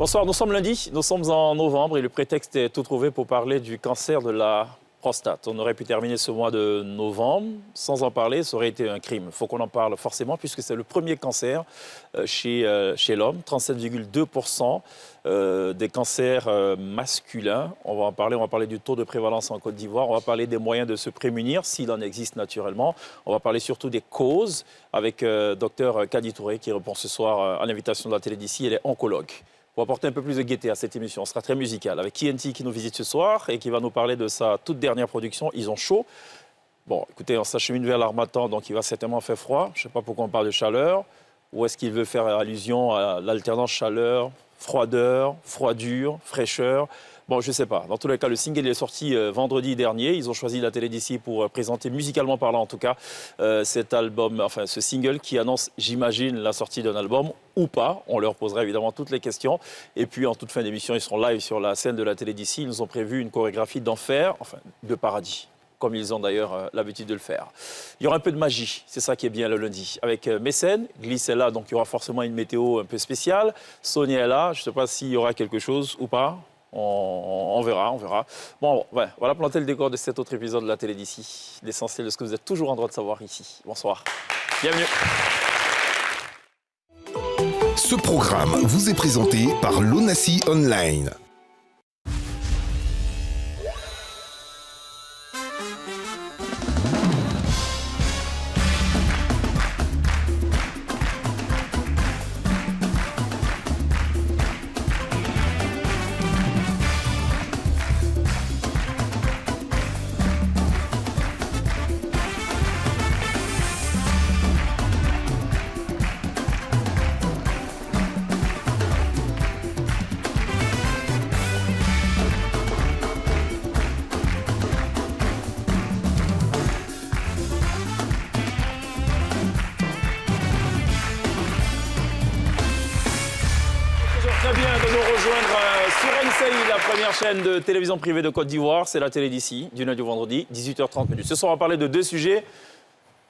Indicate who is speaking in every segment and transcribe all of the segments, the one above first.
Speaker 1: Bonsoir, nous sommes lundi, nous sommes en novembre et le prétexte est tout trouvé pour parler du cancer de la prostate. On aurait pu terminer ce mois de novembre sans en parler, ça aurait été un crime. Il faut qu'on en parle forcément puisque c'est le premier cancer chez l'homme, 37,2% des cancers masculins. On va parler du taux de prévalence en Côte d'Ivoire, on va parler des moyens de se prémunir s'il en existe naturellement. On va parler surtout des causes avec Dr Kadi Touré qui répond ce soir à l'invitation de la télé d'ici, elle est oncologue. Pour apporter un peu plus de gaieté à cette émission, on sera très musical avec TNT qui nous visite ce soir et qui va nous parler de sa toute dernière production, Ils ont chaud. Bon, écoutez, on s'achemine vers l'Harmattan, donc il va certainement faire froid. Je ne sais pas pourquoi on parle de chaleur. Ou est-ce qu'il veut faire allusion à l'alternance chaleur, froideur, froidure, fraîcheur? Bon, je ne sais pas. Dans tous les cas, le single est sorti vendredi dernier. Ils ont choisi la télé d'ici pour présenter, musicalement parlant en tout cas, cet album, enfin ce single qui annonce, j'imagine, la sortie d'un album ou pas. On leur posera évidemment toutes les questions. Et puis, en toute fin d'émission, ils seront live sur la scène de la télé d'ici. Ils nous ont prévu une chorégraphie d'enfer, enfin de paradis, comme ils ont d'ailleurs l'habitude de le faire. Il y aura un peu de magie, c'est ça qui est bien le lundi. Avec Mécène, Gliss est là, donc il y aura forcément une météo un peu spéciale. Sonia est là, je ne sais pas s'il y aura quelque chose ou pas. On verra, on verra. Bon, ouais, voilà planter le décor de cet autre épisode de la télé d'ici. L'essentiel de ce que vous êtes toujours en droit de savoir ici. Bonsoir. Bienvenue.
Speaker 2: Ce programme vous est présenté par l'Onassi Online.
Speaker 1: Très bien de nous rejoindre sur NCI, la première chaîne de télévision privée de Côte d'Ivoire. C'est la télé d'ici, du lundi au vendredi, 18h30. Ce soir, on va parler de deux sujets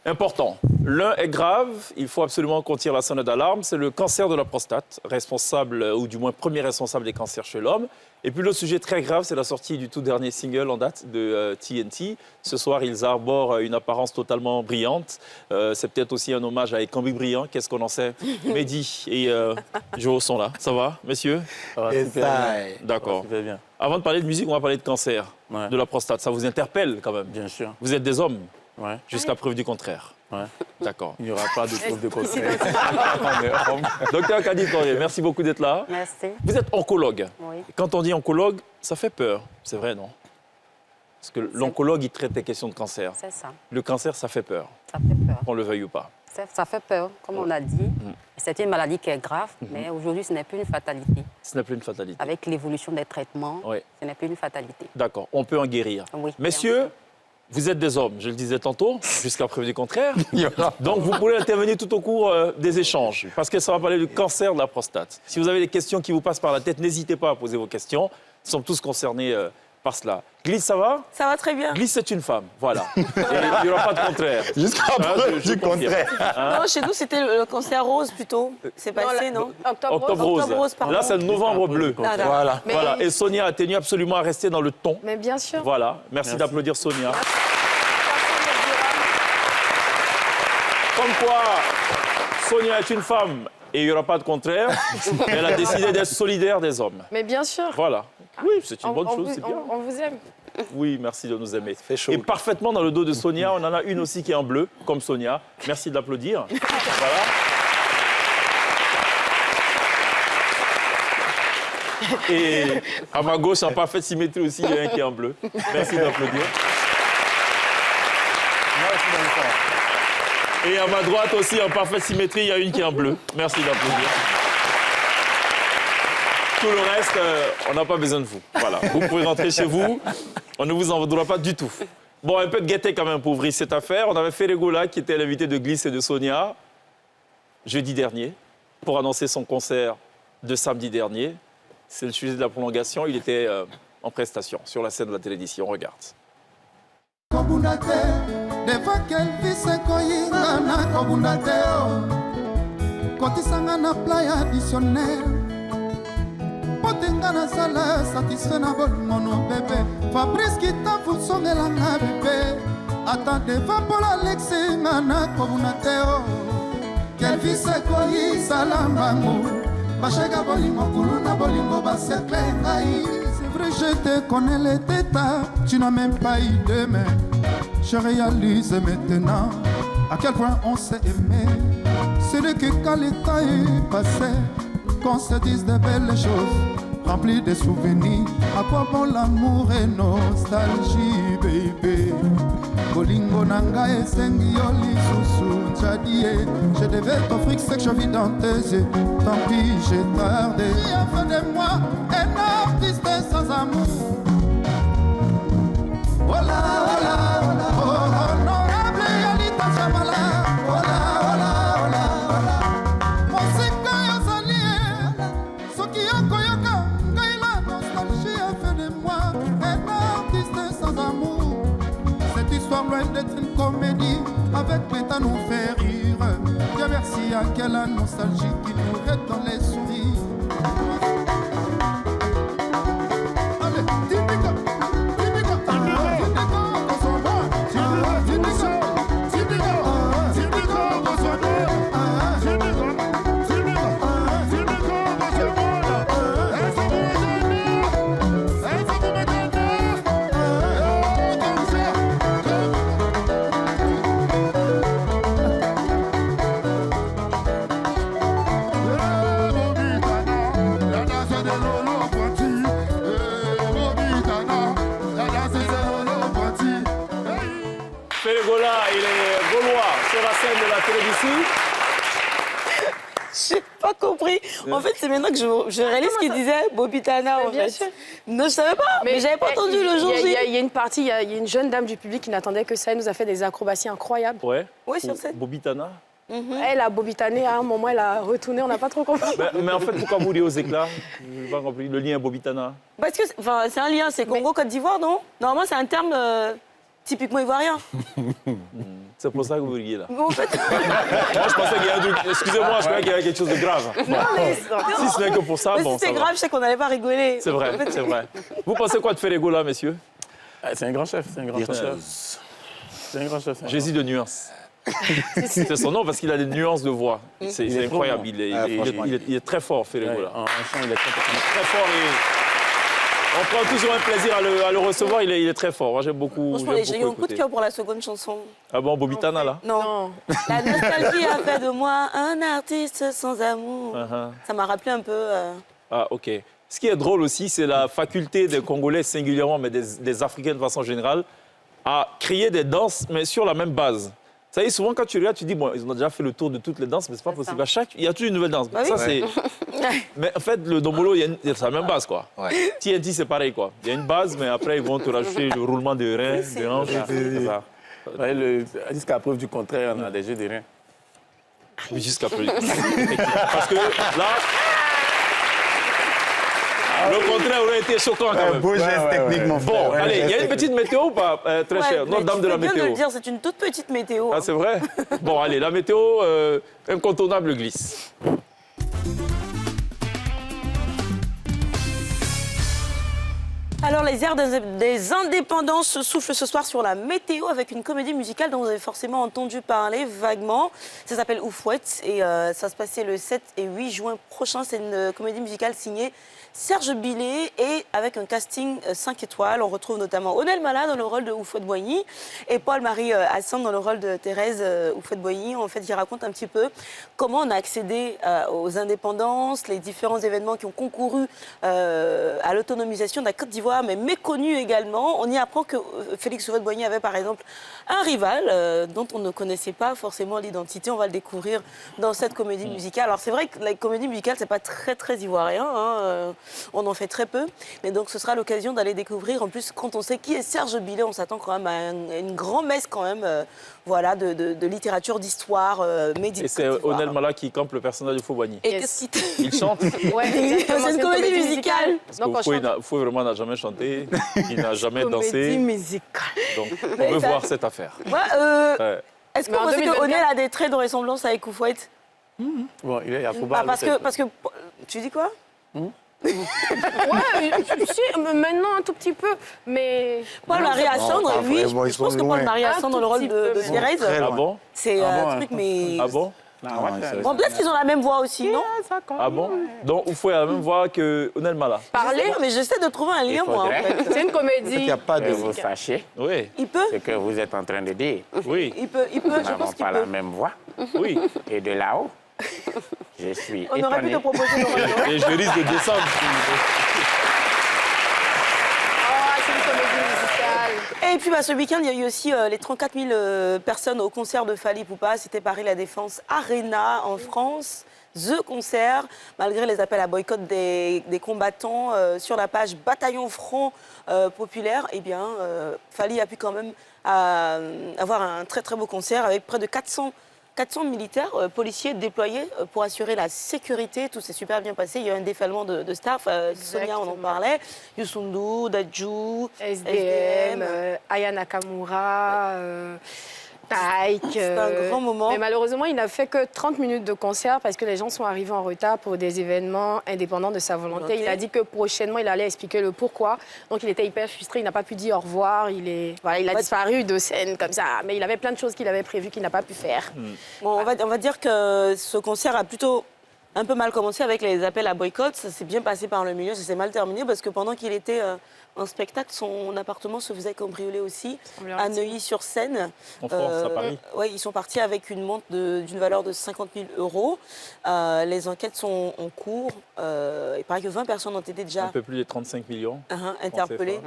Speaker 1: importants. L'un est grave, il faut absolument qu'on tire la sonnette d'alarme. C'est le cancer de la prostate, responsable, ou du moins premier responsable des cancers chez l'homme. Et puis l'autre sujet très grave, c'est la sortie du tout dernier single en date de TNT. Ce soir, ils arborent une apparence totalement brillante. C'est peut-être aussi un hommage à Ekambi Brillant. Qu'est-ce qu'on en sait? Mehdi et Joe sont là. Ça va, messieurs?
Speaker 3: Ça va super bien.
Speaker 1: D'accord.
Speaker 3: Super bien.
Speaker 1: Avant de parler de musique, on va parler de cancer de la prostate. Ça vous interpelle quand même?
Speaker 3: Bien sûr.
Speaker 1: Vous êtes des hommes,
Speaker 3: Ouais.
Speaker 1: jusqu'à preuve du contraire.
Speaker 3: Ouais.
Speaker 1: D'accord.
Speaker 3: Il n'y aura pas de preuve de contraire.
Speaker 1: Docteur Kadi Touré, merci beaucoup d'être là.
Speaker 4: Merci.
Speaker 1: Vous êtes oncologue.
Speaker 4: Oui.
Speaker 1: Quand on dit oncologue, ça fait peur. C'est vrai, non? Parce que l'oncologue, il traite des questions de cancer.
Speaker 4: C'est ça.
Speaker 1: Le cancer, ça fait peur,
Speaker 4: Ça fait peur.
Speaker 1: qu'on le veuille ou pas.
Speaker 4: Ça fait peur, comme on a dit. C'est une maladie qui est grave, mais aujourd'hui, ce n'est plus une fatalité.
Speaker 1: Ce n'est plus une fatalité.
Speaker 4: Avec l'évolution des traitements,
Speaker 1: Oui.
Speaker 4: ce n'est plus une fatalité.
Speaker 1: D'accord, on peut en guérir.
Speaker 4: Oui.
Speaker 1: Messieurs, vous êtes des hommes, je le disais tantôt, jusqu'à preuve du contraire. Donc vous pourrez intervenir tout au cours des échanges, parce que ça va parler du cancer de la prostate. Si vous avez des questions qui vous passent par la tête, n'hésitez pas à poser vos questions. Nous sommes tous concernés par cela. Gliss, ça va?
Speaker 5: Ça va très bien.
Speaker 1: Gliss, c'est une femme, voilà. Et il n'y aura pas de contraire.
Speaker 3: Jusqu'à preuve du contraire.
Speaker 5: Non, chez nous, c'était le cancer rose plutôt. C'est passé, non?
Speaker 1: Octobre rose.
Speaker 5: Octobre rose, pardon.
Speaker 1: Là, c'est le novembre bleu.
Speaker 5: Ah, d'accord.
Speaker 3: Voilà.
Speaker 4: Mais-
Speaker 1: Voilà. Et Sonia a tenu absolument à rester dans le ton.
Speaker 4: Mais bien sûr.
Speaker 1: Voilà. Merci d'applaudir Sonia. Comme quoi, Sonia est une femme et il n'y aura pas de contraire. Elle a décidé d'être solidaire des hommes.
Speaker 6: Mais bien sûr.
Speaker 1: Voilà. Oui, c'est une bonne chose, c'est bien.
Speaker 6: On vous aime.
Speaker 1: Oui, merci de nous aimer.
Speaker 3: Fait chaud.
Speaker 1: Et parfaitement dans le dos de Sonia, on en a une aussi qui est en bleu, comme Sonia. Merci de l'applaudir. Voilà. Et à ma gauche, en parfaite symétrie aussi, il y a un qui est en bleu. Merci d'applaudir. Et à ma droite aussi, en parfaite symétrie, il y a une qui est en bleu. Merci d'applaudir. Tout le reste, on n'a pas besoin de vous. Voilà. Vous pouvez rentrer chez vous. On ne vous en voudra pas du tout. Bon, un peu de gaieté quand même pour ouvrir cette affaire. On avait Ferregola qui était l'invité de Gliss et de Sonia jeudi dernier pour annoncer son concert de samedi dernier. C'est le sujet de la prolongation. Il était en prestation sur la scène de la télé d'ici. On regarde.
Speaker 6: Potenga na sala satisfait na bolingo no bébé. Fabrice Kitafu songelanga bébé. Attendez va pour l'Alexis ngana kobuna teo. Quelle vie c'est koi salambango. Bachega bolingo kuluna bolingo basekle ngai. C'est vrai je te connais les détails. Tu n'as même pas eu de main. Je réalise maintenant à quel point on s'est aimé. C'est le que quand le temps est passé, qu'on se dise de belles choses, remplies de souvenirs. À quoi bon l'amour et nostalgie, baby? Bolingo nanga et sengi oli susu tchadie. Je devais t'offrir ce que je vis dans tes yeux. Tant pis, j'ai tardé. Qui a fait de moi un artiste sans amour? Hola, hola, hola, oh, honorable Yalita Chamala. Hola, hola, hola, hola. Mosika yazali, soki yoko yoka, ngai la nostalgie a fait de moi un artiste sans amour. Cette histoire loin d'être une comédie, avec l'état nous fait rire. Dieu merci à quelle nostalgie qui nous reste dans les sourires. Allez, dis-moi.
Speaker 1: Férégola, il est gaulois sur la scène de la télévision.
Speaker 5: J'ai pas compris. En fait, c'est maintenant que je réalise ce qu'il disait, Bobitana, en
Speaker 7: bien
Speaker 5: fait.
Speaker 7: sûr.
Speaker 5: Non, je savais pas, mais j'avais pas entendu le jour J.
Speaker 7: Il y a une partie, il y a une jeune dame du public qui n'attendait que ça. Elle nous a fait des acrobaties incroyables.
Speaker 1: Ouais.
Speaker 5: Oui, sur scène.
Speaker 1: Bobitana.
Speaker 7: Elle a bobitané, à un moment, elle a retourné, on n'a pas trop compris.
Speaker 1: Mais en fait, pourquoi vous riez aux éclats? Je n'ai pas compris. Le lien Bobitana.
Speaker 5: Parce que c'est un lien, c'est Congo-Côte d'Ivoire, non? Normalement, c'est un terme typiquement ivoirien.
Speaker 1: C'est pour ça que vous riez là.
Speaker 5: Mais en fait...
Speaker 1: Moi, je pensais qu'il y avait un truc. Excusez-moi, je croyais qu'il y avait quelque chose de grave. Si ce n'est que pour ça,
Speaker 5: Mais
Speaker 1: bon.
Speaker 5: si c'est
Speaker 1: ça va.
Speaker 5: grave, je sais qu'on n'allait pas rigoler.
Speaker 1: C'est vrai, c'est vrai. Vous pensez quoi de Férégola, messieurs?
Speaker 3: C'est un grand chef, c'est un grand chef. C'est un grand chef.
Speaker 1: Jésus de nuances. C'est son nom parce qu'il a des nuances de voix. C'est incroyable. Il est très fort, Férégola.
Speaker 3: En chant, il est
Speaker 1: Très fort et on prend toujours un plaisir à le recevoir. Il est très fort. Moi, j'aime beaucoup.
Speaker 5: Franchement, j'ai eu un coup de cœur pour la seconde chanson.
Speaker 1: Ah bon, Bobitana, là?
Speaker 5: Non. La nostalgie a fait de moi un artiste sans amour. Ça m'a rappelé un peu...
Speaker 1: Ah, OK. Ce qui est drôle aussi, c'est la faculté des Congolais singulièrement, mais des Africains de façon générale, à créer des danses, mais sur la même base. Vous savez, souvent, quand tu regardes, tu dis, bon, ils ont déjà fait le tour de toutes les danses, mais c'est pas possible. À chaque, il y a toujours une nouvelle danse.
Speaker 5: Bah oui.
Speaker 1: Ça, c'est... Mais en fait, le dombolo, c'est la même base, quoi. Ouais. TNT, c'est pareil, quoi. Il y a une base, mais après, ils vont te rajouter le roulement de reins, de hanches. C'est ça.
Speaker 3: Jusqu'à preuve du contraire, on a des jeux de reins.
Speaker 1: Oui, jusqu'à preuve. Parce que là... Le contraire aurait été choquant quand même.
Speaker 3: Beau geste technique, mon frère.
Speaker 1: Bon, allez, il y a une petite météo ou pas, très chère? Notre dame de la météo.
Speaker 5: Je viens de le dire, c'est une toute petite météo.
Speaker 1: Ah, c'est vrai? Bon, allez, la météo, incontournable glisse.
Speaker 5: Alors, les airs des indépendances se soufflent ce soir sur la météo avec une comédie musicale dont vous avez forcément entendu parler vaguement. Ça s'appelle Oufouette et ça se passait le 7 et 8 juin prochain. C'est une comédie musicale signée Serge Billet et avec un casting 5 étoiles. On retrouve notamment Onel Mala dans le rôle de Houphouët-Boigny et Paul-Marie Hassan dans le rôle de Thérèse Houphouët-Boigny. En fait, il raconte un petit peu comment on a accédé aux indépendances, les différents événements qui ont concouru à l'autonomisation de la Côte d'Ivoire, mais méconnus également. On y apprend que Félix Houphouët-Boigny avait par exemple un rival dont on ne connaissait pas forcément l'identité. On va le découvrir dans cette comédie musicale. Alors c'est vrai que la comédie musicale, c'est pas très ivoirien, hein, on en fait très peu, mais donc ce sera l'occasion d'aller découvrir. En plus, quand on sait qui est Serge Billet, on s'attend quand même à une grand-messe quand même, voilà, de littérature, d'histoire, médicale.
Speaker 1: Et c'est Onel Mala qui campe le personnage de Houphouët-Boigny.
Speaker 5: Et qu'est-ce qu'il
Speaker 1: Il chante.
Speaker 7: Ouais, exactement,
Speaker 5: c'est une comédie musicale.
Speaker 1: Parce
Speaker 7: Donc,
Speaker 1: que Houphouët vraiment n'a jamais chanté, il n'a jamais
Speaker 5: Comédie
Speaker 1: dansé.
Speaker 5: musicale.
Speaker 1: Donc on veut voir cette affaire.
Speaker 5: Ouais,
Speaker 1: Ouais.
Speaker 5: est-ce que
Speaker 7: Mais
Speaker 5: vous
Speaker 7: en
Speaker 5: pensez que
Speaker 7: 2024,
Speaker 5: Onel a des traits de ressemblance avec Houphouët?
Speaker 3: Bon, il y a Fouba.
Speaker 5: Parce que... Tu dis quoi?
Speaker 7: Ouais, si, maintenant un tout petit peu, mais...
Speaker 5: Paul-Marie Assandre,
Speaker 8: pas
Speaker 5: oui.
Speaker 8: vraiment, ils
Speaker 5: Je pense
Speaker 8: sont
Speaker 5: que
Speaker 8: loin.
Speaker 5: Paul-Marie Assandre dans le rôle de
Speaker 7: Très
Speaker 5: Thérèse,
Speaker 8: Très
Speaker 1: Ah
Speaker 8: loin.
Speaker 1: bon?
Speaker 5: c'est
Speaker 3: Ah bon,
Speaker 5: un truc, mais...
Speaker 1: Ah bon?
Speaker 5: Bon, peut-être qu'ils ont la même voix aussi, non?
Speaker 1: Ah bon? Donc, Oufouet a la même voix que Onel Mala.
Speaker 5: Parler, mais j'essaie de trouver un lien, moi, en fait.
Speaker 7: C'est une comédie.
Speaker 8: Il n'y a pas
Speaker 3: Que
Speaker 8: de...
Speaker 3: vous sachiez
Speaker 1: Oui,
Speaker 5: Il peut,
Speaker 3: ce que vous êtes en train de dire.
Speaker 1: oui,
Speaker 5: il peut,
Speaker 3: Nous
Speaker 5: je
Speaker 3: n'avons
Speaker 5: pense qu'il
Speaker 3: pas la
Speaker 5: peut.
Speaker 3: même voix.
Speaker 1: oui.
Speaker 3: Et de là-haut, je suis
Speaker 5: On aurait pu
Speaker 3: étonné.
Speaker 5: te proposer le rôle.
Speaker 1: Et je risque de descendre.
Speaker 7: Ah, c'est une comédie musicale.
Speaker 5: Et puis ce week-end, il y a eu aussi les 34 000 personnes au concert de Fally Ipupa. C'était Paris La Défense Arena en France. The Concert, malgré les appels à boycott des combattants sur la page Bataillon Front Populaire, eh bien, Fally a pu quand même avoir un très très beau concert avec près de 400 militaires, policiers déployés pour assurer la sécurité. Tout s'est super bien passé. Il y a eu un déferlement de staff. Sonia, on en parlait. Youssou N'Dour, Dadju,
Speaker 7: SDM, Aya Nakamura, Taïk.
Speaker 5: C'était un grand moment.
Speaker 7: Mais malheureusement, il n'a fait que 30 minutes de concert parce que les gens sont arrivés en retard pour des événements indépendants de sa volonté. Il a dit que prochainement, il allait expliquer le pourquoi. Donc, il était hyper frustré. Il n'a pas pu dire au revoir. Il a disparu de scène comme ça. Mais il avait plein de choses qu'il avait prévues qu'il n'a pas pu faire.
Speaker 5: Bon, on va dire que ce concert a plutôt un peu mal commencé avec les appels à boycott. Ça s'est bien passé par le milieu, ça s'est mal terminé parce que pendant qu'il était en spectacle, son appartement se faisait cambrioler aussi à Neuilly-sur-Seine.
Speaker 1: En France, à Paris.
Speaker 5: Oui, ils sont partis avec une montre d'une valeur de 50 000 euros. Les enquêtes sont en cours. Il paraît que 20 personnes ont été déjà
Speaker 1: Un peu plus de 35 millions.
Speaker 5: interpellées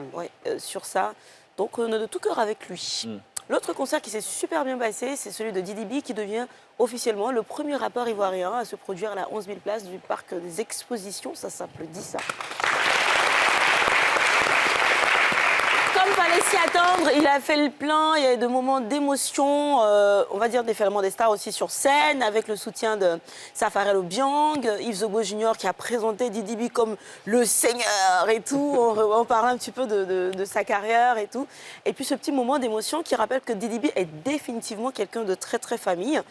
Speaker 5: sur ça. Donc, on est de tout cœur avec lui. L'autre concert qui s'est super bien passé, c'est celui de Didi B qui devient officiellement le premier rappeur ivoirien à se produire à la 11 000 places du parc des expositions. Ça s'applaudit, ça. Comme fallait s'y attendre, il a fait le plein, il y a eu des moments d'émotion, on va dire déferlement des stars aussi sur scène, avec le soutien de Safarel Obiang, Yves Zogo Junior qui a présenté Didi B comme le seigneur et tout, on parlait un petit peu de sa carrière et tout. Et puis ce petit moment d'émotion qui rappelle que Didi B est définitivement quelqu'un de très très famille.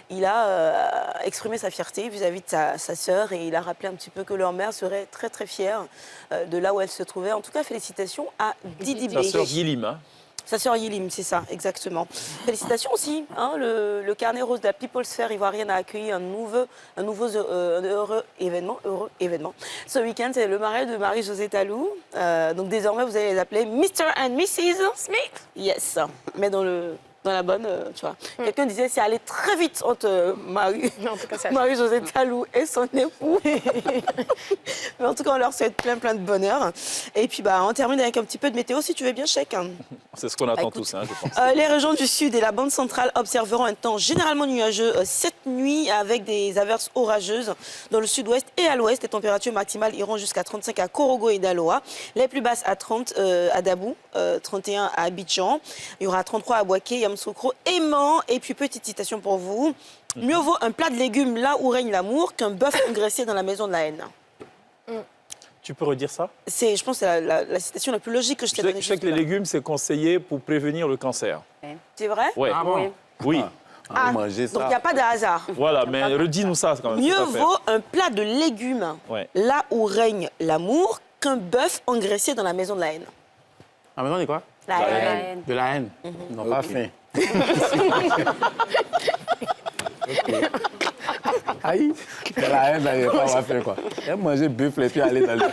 Speaker 5: Il a exprimé sa fierté vis-à-vis de sa sœur et il a rappelé un petit peu que leur mère serait très très fière de là où elle se trouvait. En tout cas, félicitations à Didi B.
Speaker 1: Sa sœur Yilim, hein.
Speaker 5: Sa sœur Yilim, c'est ça, exactement. Félicitations aussi. Hein, le carnet rose de la People Sphere ivoirienne a accueilli un heureux événement. Ce week-end, c'est le mariage de Marie-Josée Talou. Donc désormais, vous allez les appeler Mr. and Mrs. Smith. Yes, mais dans la bonne, tu vois. Quelqu'un disait c'est allé très vite entre Marie-Josée Talou et son époux. Mais en tout cas, on leur souhaite plein de bonheur. Et puis, on termine avec un petit peu de météo, si tu veux bien, chèque.
Speaker 1: C'est ce qu'on attend
Speaker 5: Écoute,
Speaker 1: tous, hein, je pense.
Speaker 5: les régions du sud et la bande centrale observeront un temps généralement nuageux cette nuit avec des averses orageuses dans le sud-ouest et à l'ouest. Les températures maximales iront jusqu'à 35 à Korogo et Daloa. Les plus basses à 30 à Dabou, 31 à Abidjan. Il y aura 33 à Boaké, Yamoussoukro, Aimant. Et puis, petite citation pour vous. Mieux vaut un plat de légumes là où règne l'amour qu'un bœuf engraissé dans la maison de la haine.
Speaker 1: Tu peux redire ça?
Speaker 5: Je pense que c'est la citation la plus logique que je t'ai donnée.
Speaker 1: Je sais que les légumes, c'est conseillé pour prévenir le cancer.
Speaker 5: C'est vrai?
Speaker 1: Ouais.
Speaker 3: Ah bon?
Speaker 1: Oui.
Speaker 8: Manger
Speaker 5: Donc, il
Speaker 8: ça.
Speaker 5: n'y a pas de hasard.
Speaker 1: Voilà, mais redis-nous ça quand même.
Speaker 5: Mieux
Speaker 1: tout à fait.
Speaker 5: vaut un plat de légumes
Speaker 1: Ouais.
Speaker 5: là où règne l'amour qu'un bœuf engraissé dans la maison de la haine.
Speaker 3: Ah, mais on dit quoi?
Speaker 5: La haine.
Speaker 3: De la haine. Non, pas faim. Aïe, de la haine, il n'y a pas à faire quoi. Elle manger buffle et puis aller dans le...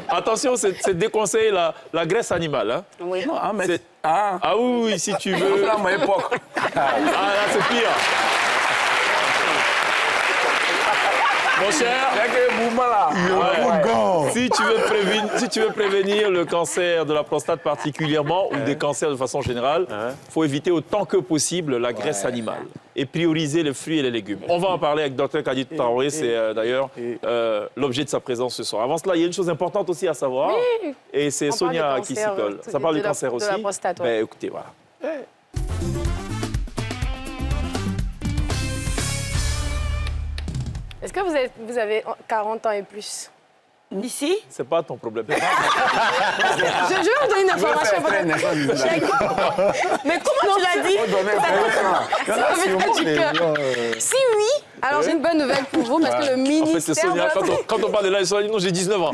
Speaker 1: Attention, c'est déconseillé la graisse animale. Hein.
Speaker 5: Oui.
Speaker 3: Non, ah, mais...
Speaker 1: C'est-
Speaker 3: Ah,
Speaker 1: Ah oui, si tu veux.
Speaker 3: à mon époque.
Speaker 1: Ah là, c'est pire. Mon cher,
Speaker 3: Il y a que le mouvement là.
Speaker 1: si tu veux prévenir le cancer de la prostate particulièrement ou des cancers de façon générale, il faut éviter autant que possible la graisse animale et prioriser les fruits et les légumes. On va en parler avec Dr Kadi Traoré, c'est d'ailleurs l'objet de sa présence ce soir. Avant cela, il y a une chose importante aussi à savoir, et c'est
Speaker 7: On parle
Speaker 1: Sonia
Speaker 7: du
Speaker 1: qui s'y
Speaker 7: cancer,
Speaker 1: colle. Ça parle du
Speaker 7: de la-
Speaker 1: cancer
Speaker 7: de
Speaker 1: aussi.
Speaker 7: la prostate, ouais.
Speaker 1: Ben, écoutez, voilà.
Speaker 7: Est-ce que vous avez 40 ans et plus?
Speaker 5: Ici,
Speaker 1: C'est pas ton problème.
Speaker 7: Je vais vous donner une information.
Speaker 5: mais comment tu l'as dit?
Speaker 7: Ça me fait du cœur. Si oui, Alors, j'ai une bonne nouvelle pour vous, parce que le
Speaker 1: En fait,
Speaker 7: ministère...
Speaker 1: c'est Sonia, quand on parle de l'âge, non, j'ai 19 ans.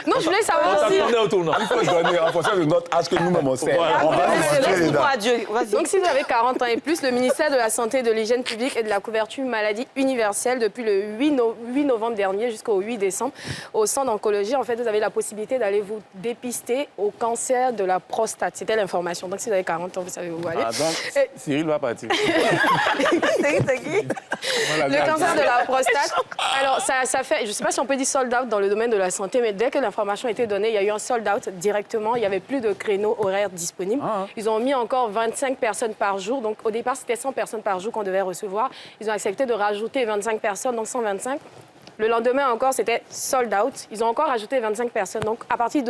Speaker 7: Non, je voulais savoir si...
Speaker 1: On est au tournant.
Speaker 3: Il faut donner en fonction de notre âge que nous-mêmes on sait.
Speaker 1: Voilà.
Speaker 3: On va nous mentir, les dames.
Speaker 5: Adieu. Vas-y.
Speaker 7: Donc, si vous avez 40 ans et plus, le ministère de la Santé, de l'Hygiène publique et de la couverture maladie universelle, depuis le 8 novembre dernier jusqu'au 8 décembre, au centre d'oncologie, en fait, vous avez la possibilité d'aller vous dépister au cancer de la prostate. C'était l'information. Donc, si vous avez 40 ans, vous savez où aller.
Speaker 3: Ah, donc,
Speaker 7: Et-
Speaker 3: Cyril va partir.
Speaker 5: C'est qui
Speaker 7: Le cancer de la prostate, alors ça fait, je ne sais pas si on peut dire sold out dans le domaine de la santé, mais dès que l'information a été donnée, il y a eu un sold out directement. Il n'y avait plus de créneaux horaires disponibles. Ils ont mis encore 25 personnes par jour. Donc au départ, c'était 100 personnes par jour qu'on devait recevoir. Ils ont accepté de rajouter 25 personnes, donc 125. Le lendemain encore, c'était sold out. Ils ont encore rajouté 25 personnes. Donc à partir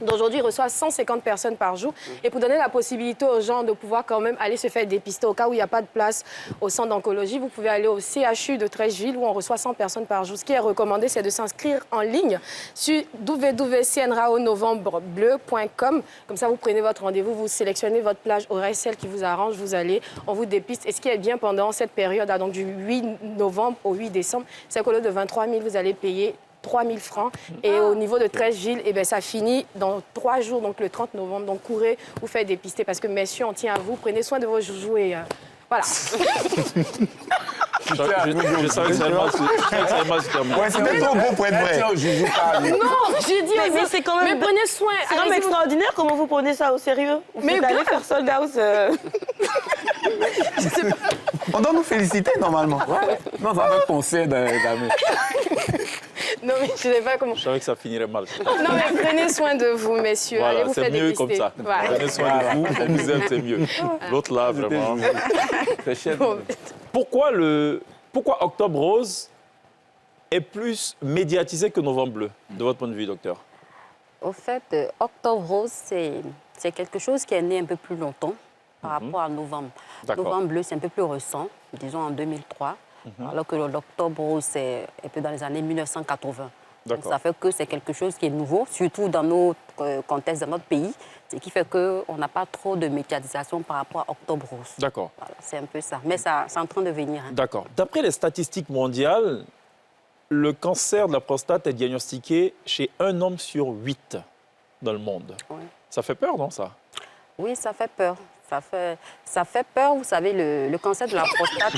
Speaker 7: d'aujourd'hui, il reçoit 150 personnes par jour. Et pour donner la possibilité aux gens de pouvoir quand même aller se faire dépister au cas où il n'y a pas de place au centre d'oncologie, vous pouvez aller au CHU de Treichville où on reçoit 100 personnes par jour. Ce qui est recommandé, c'est de s'inscrire en ligne sur www.cnraonovembre-bleu.com. Comme ça, vous prenez votre rendez-vous, vous sélectionnez votre plage horaire, celle qui vous arrange, vous allez, on vous dépiste. Et ce qui est bien pendant cette période, donc du 8 novembre au 8 décembre, c'est qu'au lieu de 23 000, vous allez payer 3 000 francs. Et au niveau de Treichville, eh bien, ça finit dans 3 jours, donc le 30 novembre. Donc, courez, vous faites dépister parce que, messieurs, on tient à vous. Prenez soin de vos joujoux et voilà.
Speaker 1: Je savais que ça allait mal se terminer.
Speaker 3: Ouais, c'est trop beau pour être vrai.
Speaker 7: Non, j'ai dit
Speaker 5: Mais c'est quand même-
Speaker 7: mais prenez soin.
Speaker 5: C'est quand même
Speaker 7: Allez-y, vous-
Speaker 5: extraordinaire comment vous prenez ça au sérieux. Vous
Speaker 7: Mais
Speaker 5: allez
Speaker 7: grave.
Speaker 5: faire sold out.
Speaker 3: On doit nous féliciter normalement. Non, ça va être conseil d'amis.
Speaker 7: Non, mais je ne sais pas comment.
Speaker 1: Je savais que ça finirait mal.
Speaker 7: Non, mais prenez soin de vous, messieurs. Allez
Speaker 1: Voilà,
Speaker 7: vous
Speaker 1: c'est
Speaker 7: faire
Speaker 1: mieux
Speaker 7: dépister.
Speaker 1: comme ça.
Speaker 7: Voilà.
Speaker 1: Prenez soin de vous, on vous aime, c'est mieux. L'autre là, vraiment.
Speaker 3: C'est cher.
Speaker 1: Pourquoi Octobre Rose est plus médiatisé que Novembre Bleu, de votre point de vue, docteur?
Speaker 4: Au fait, Octobre Rose, c'est quelque chose qui est né un peu plus longtemps par rapport à Novembre.
Speaker 1: D'accord.
Speaker 4: Novembre Bleu, c'est un peu plus récent, disons en 2003, alors que l'Octobre Rose, c'est un peu dans les années 1980. Donc,
Speaker 1: D'accord.
Speaker 4: ça fait que c'est quelque chose qui est nouveau, surtout dans notre contexte, dans notre pays, ce qui fait qu'on n'a pas trop de médiatisation par rapport à Octobre Rose.
Speaker 1: D'accord.
Speaker 4: Voilà, c'est un peu ça. Mais ça, c'est en train de venir. Hein.
Speaker 1: D'accord. D'après les statistiques mondiales, le cancer de la prostate est diagnostiqué chez un homme sur 8 dans le monde.
Speaker 4: Ouais.
Speaker 1: Ça fait peur, non, ça?
Speaker 4: Oui, ça fait peur. Ça fait peur, vous savez, le cancer de la prostate.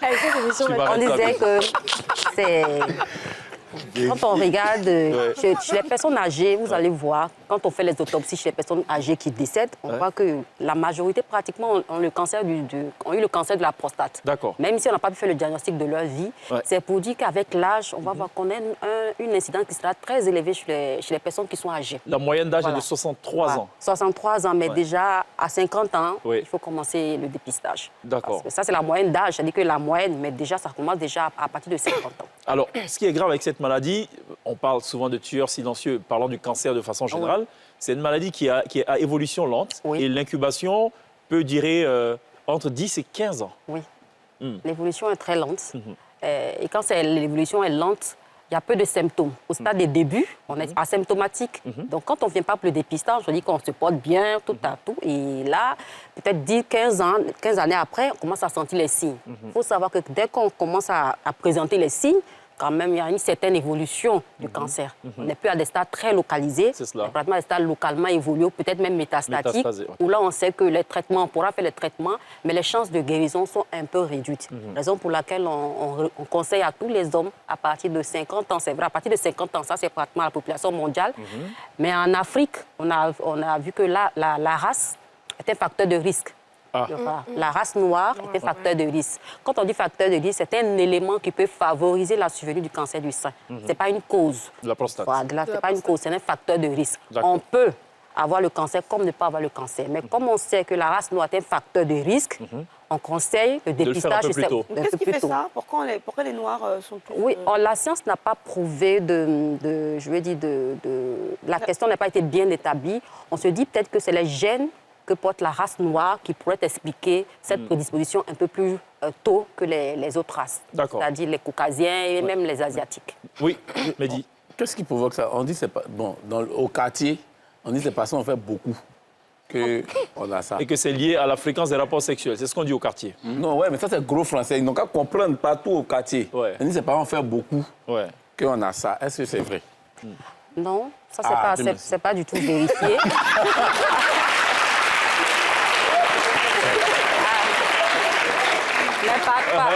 Speaker 7: Allez, cette émission
Speaker 1: Tu
Speaker 7: va-
Speaker 1: vas-
Speaker 4: On disait que c'est... Quand on regarde chez les personnes âgées, vous allez voir, quand on fait les autopsies chez les personnes âgées qui décèdent, on voit que la majorité pratiquement ont eu le cancer de la prostate.
Speaker 1: D'accord.
Speaker 4: Même si on n'a pas pu faire le diagnostic de leur vie,
Speaker 1: Ouais.
Speaker 4: c'est pour dire qu'avec l'âge, on va voir qu'on a une incidence qui sera très élevée chez les personnes qui sont âgées.
Speaker 1: La moyenne d'âge
Speaker 4: Voilà.
Speaker 1: est de 63
Speaker 4: Voilà.
Speaker 1: ans.
Speaker 4: 63 ans, mais déjà à 50 ans,
Speaker 1: Oui.
Speaker 4: il faut commencer le dépistage.
Speaker 1: D'accord.
Speaker 4: Parce que ça, c'est la moyenne d'âge, c'est-à-dire que la moyenne, mais déjà, ça commence déjà à partir de 50 ans.
Speaker 1: Alors, ce qui est grave avec cette maladie, on parle souvent de tueurs silencieux, parlant du cancer de façon générale, c'est une maladie qui est à évolution lente
Speaker 4: Oui.
Speaker 1: et l'incubation peut durer entre 10 et 15 ans.
Speaker 4: Oui.
Speaker 1: Mm.
Speaker 4: L'évolution est très lente. Et quand l'évolution est lente, il y a peu de symptômes. Au stade des débuts, on est asymptomatique. Donc, quand on ne vient pas pour le dépistage, on dit qu'on se porte bien, tout à tout. Et là, peut-être 10, 15 années après, on commence à sentir les signes. Il faut savoir que dès qu'on commence à présenter les signes, quand même, il y a une certaine évolution du cancer. On n'est plus à des stades très localisés,
Speaker 1: C'est cela.
Speaker 4: mais pratiquement à des stades localement évolués, peut-être même métastatiques,
Speaker 1: Métastasés, ouais.
Speaker 4: où là, on sait que on pourra faire les traitements, mais les chances de guérison sont un peu réduites. Raison pour laquelle on conseille à tous les hommes, à partir de 50 ans, c'est vrai, à partir de 50 ans, ça c'est pratiquement la population mondiale, mais en Afrique, on a vu que la race est un facteur de risque.
Speaker 1: Ah.
Speaker 4: Voilà. La race noire est un facteur de risque. Quand on dit facteur de risque, c'est un élément qui peut favoriser la survenue du cancer du sein. Ce n'est pas une cause.
Speaker 1: De la prostate.
Speaker 4: Voilà, ce n'est pas une cause, c'est un facteur de risque.
Speaker 1: D'accord.
Speaker 4: On peut avoir le cancer comme ne pas avoir le cancer. Mais comme on sait que la race noire est un facteur de risque, on conseille le
Speaker 1: le faire un
Speaker 4: dépistage.
Speaker 1: peu plus tôt.
Speaker 4: un
Speaker 5: Qu'est-ce
Speaker 4: peu
Speaker 5: qui
Speaker 4: plus
Speaker 5: fait
Speaker 4: tôt.
Speaker 5: ça? Pourquoi les Noirs sont plus...
Speaker 4: Oui, la science n'a pas prouvé la question n'a pas été bien établie. On se dit peut-être que c'est les gènes que porte la race noire qui pourrait expliquer cette prédisposition un peu plus tôt que les autres races.
Speaker 1: D'accord.
Speaker 4: C'est-à-dire les Caucasiens et même les Asiatiques.
Speaker 1: Oui, Mehdi.
Speaker 3: Qu'est-ce qui provoque ça? On dit c'est pas bon au quartier. On dit que ces personnes ont fait beaucoup. qu'on a ça.
Speaker 1: Et que c'est lié à la fréquence des rapports sexuels. C'est ce qu'on dit au quartier.
Speaker 3: Non, ouais, mais ça, c'est gros français. Ils n'ont qu'à comprendre partout au quartier.
Speaker 1: Ouais.
Speaker 3: Ils disent que ses parents font beaucoup
Speaker 1: Ouais.
Speaker 3: qu'on a ça. Est-ce que c'est vrai?
Speaker 4: Non, ça,
Speaker 3: Ah,
Speaker 4: c'est pas du tout vérifié. Mais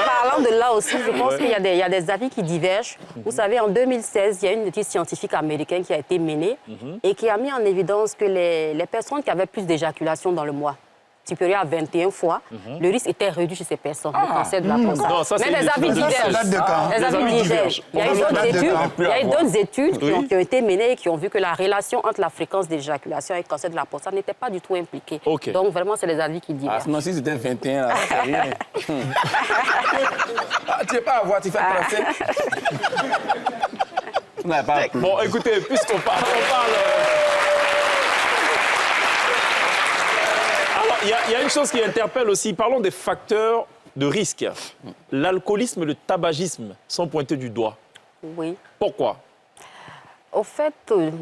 Speaker 4: parlant de là aussi, je pense qu'il y a des avis qui divergent. Vous savez, en 2016, il y a une étude scientifique américaine qui a été menée et qui a mis en évidence que les personnes qui avaient plus d'éjaculation dans le mois, supérieur à 21 fois, le risque était réduit chez ces personnes, le cancer de la prostate.
Speaker 1: Non, ça, c'est
Speaker 4: mais les avis divergent. Les avis divergent. Il y a eu d'autres études qui ont été menées et qui ont vu que la relation entre la fréquence d'éjaculation et le cancer de la prostate n'était pas du tout impliquée.
Speaker 1: Ok.
Speaker 4: Donc, vraiment, c'est les avis qui
Speaker 3: Ah,
Speaker 4: divergent.
Speaker 3: sinon, si c'était 21, là, c'est rien. Ah, tu n'es pas à voir, tu fais 35. On n'avait pas appris.
Speaker 1: Bon, écoutez, puisqu'on parle... Alors, il y a une chose qui interpelle aussi. Parlons des facteurs de risque. L'alcoolisme et le tabagisme sont pointés du doigt.
Speaker 4: Oui.
Speaker 1: Pourquoi?
Speaker 4: Au fait,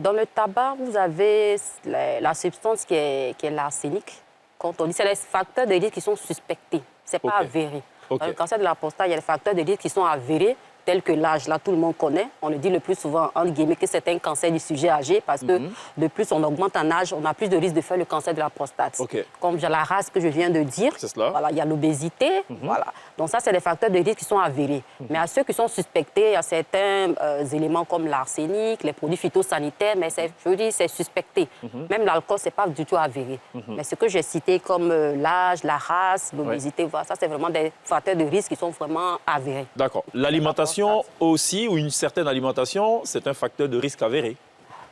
Speaker 4: dans le tabac, vous avez la substance qui est l'arsenic. Quand on dit, c'est les facteurs de risque qui sont suspectés. Ce n'est pas
Speaker 1: Ok.
Speaker 4: avéré.
Speaker 1: Ok.
Speaker 4: Dans le cancer de la prostate, il y a des facteurs de risque qui sont avérés, tels que l'âge. Là, tout le monde connaît. On le dit le plus souvent, entre guillemets, que c'est un cancer du sujet âgé parce que de plus on augmente en âge, on a plus de risque de faire le cancer de la prostate.
Speaker 1: Ok.
Speaker 4: Comme j'ai la race que je viens de dire,
Speaker 1: C'est cela.
Speaker 4: voilà, il y a l'obésité. Voilà. Donc ça, c'est des facteurs de risque qui sont avérés. Mais à ceux qui sont suspectés, il y a certains éléments comme l'arsenic, les produits phytosanitaires, mais je veux dire, c'est suspecté. Même l'alcool, ce n'est pas du tout avéré. Mais ce que j'ai cité comme l'âge, la race, l'obésité, voilà, ça, c'est vraiment des facteurs de risque qui sont vraiment avérés.
Speaker 1: D'accord. L'alimentation aussi, ou une certaine alimentation, c'est un facteur de risque avéré.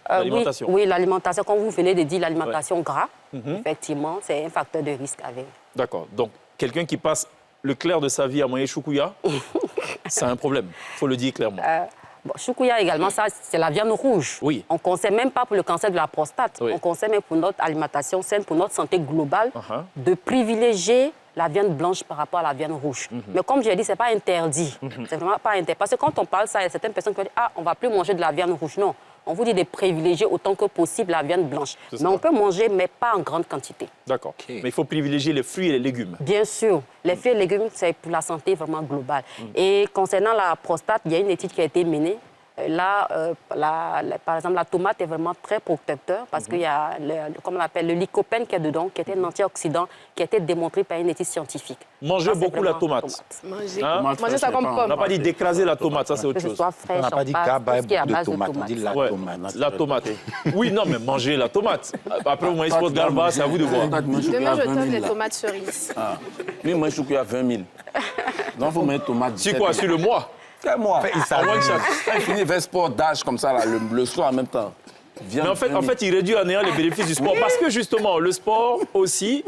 Speaker 1: L'alimentation.
Speaker 4: Oui, l'alimentation, comme vous venez de dire, l'alimentation gras, effectivement, c'est un facteur de risque avéré.
Speaker 1: D'accord. Donc, quelqu'un qui passe le clair de sa vie à manger choukouya, c'est un problème. Il faut le dire clairement.
Speaker 4: Bon, choukouya également, ça, c'est la viande rouge.
Speaker 1: Oui.
Speaker 4: On ne conseille même pas pour le cancer de la prostate.
Speaker 1: Oui.
Speaker 4: On conseille même pour notre alimentation saine, pour notre santé globale,
Speaker 1: Uh-huh.
Speaker 4: de privilégier la viande blanche par rapport à la viande rouge. Mais comme j'ai dit, ce n'est pas interdit. C'est vraiment pas interdit. Parce que quand on parle ça, il y a certaines personnes qui vont dire « Ah, on ne va plus manger de la viande rouge ». Non. On vous dit de privilégier autant que possible la viande blanche.
Speaker 1: C'est
Speaker 4: Mais
Speaker 1: ça.
Speaker 4: on peut manger, mais pas en grande quantité.
Speaker 1: D'accord. Mais il faut privilégier les fruits et les légumes.
Speaker 4: Bien sûr. Les fruits et légumes, c'est pour la santé vraiment globale. Et concernant la prostate, il y a une étude qui a été menée. Là, par exemple, la tomate est vraiment très protecteur parce qu'il y a, comme on l'appelle, le lycopène qui est dedans, qui était un antioxydant, qui a été démontré par une étude scientifique.
Speaker 1: Mangez
Speaker 4: Ça, c'est
Speaker 1: beaucoup la
Speaker 4: vraiment
Speaker 1: tomate.
Speaker 7: Manger,
Speaker 1: Hein?
Speaker 7: manger ça comme
Speaker 1: On
Speaker 7: pomme.
Speaker 1: n'a pas dit d'écraser la tomate, ça c'est autre
Speaker 4: Que ce
Speaker 1: chose.
Speaker 4: soit fraîche,
Speaker 8: On n'a pas dit
Speaker 4: en pâte,
Speaker 8: qu'à
Speaker 4: tout ce qui est à
Speaker 8: de
Speaker 4: base de
Speaker 8: tomate, on
Speaker 4: tomate.
Speaker 8: dit la
Speaker 1: Ouais,
Speaker 8: tomate.
Speaker 1: la tomate. Oui, non, mais mangez la tomate. Après, vous mangez ce garba, c'est à vous de voir.
Speaker 3: Toi, tu manges
Speaker 7: Demain, je
Speaker 3: choukouya 20
Speaker 7: tente
Speaker 3: 000,
Speaker 7: les
Speaker 3: là.
Speaker 7: tomates cerises.
Speaker 3: Ah. Lui, moi, choukouya 20 000. Donc, il faut mettre tomate.
Speaker 1: Sur quoi? Sur le mois?
Speaker 3: Quel mois?
Speaker 1: En one shot.
Speaker 3: Il finit vers sport d'âge comme ça, là, le soir en même temps.
Speaker 1: Mais en fait, il réduit à néant les bénéfices du sport. Parce que justement, le sport aussi,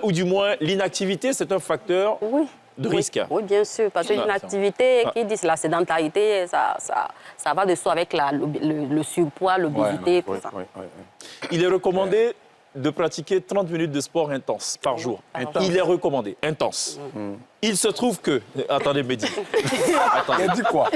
Speaker 1: ou du moins l'inactivité, c'est un facteur
Speaker 4: Oui.
Speaker 1: de risque.
Speaker 4: Oui, bien sûr, parce qu'une activité qui dit la sédentarité, ça va de soi avec le surpoids, l'obésité, tout ça.
Speaker 1: Il est recommandé de pratiquer 30 minutes de sport intense par jour.
Speaker 4: Intense.
Speaker 1: Il est recommandé, intense. Il se trouve que... Attendez, Mehdi.
Speaker 3: Il a dit quoi?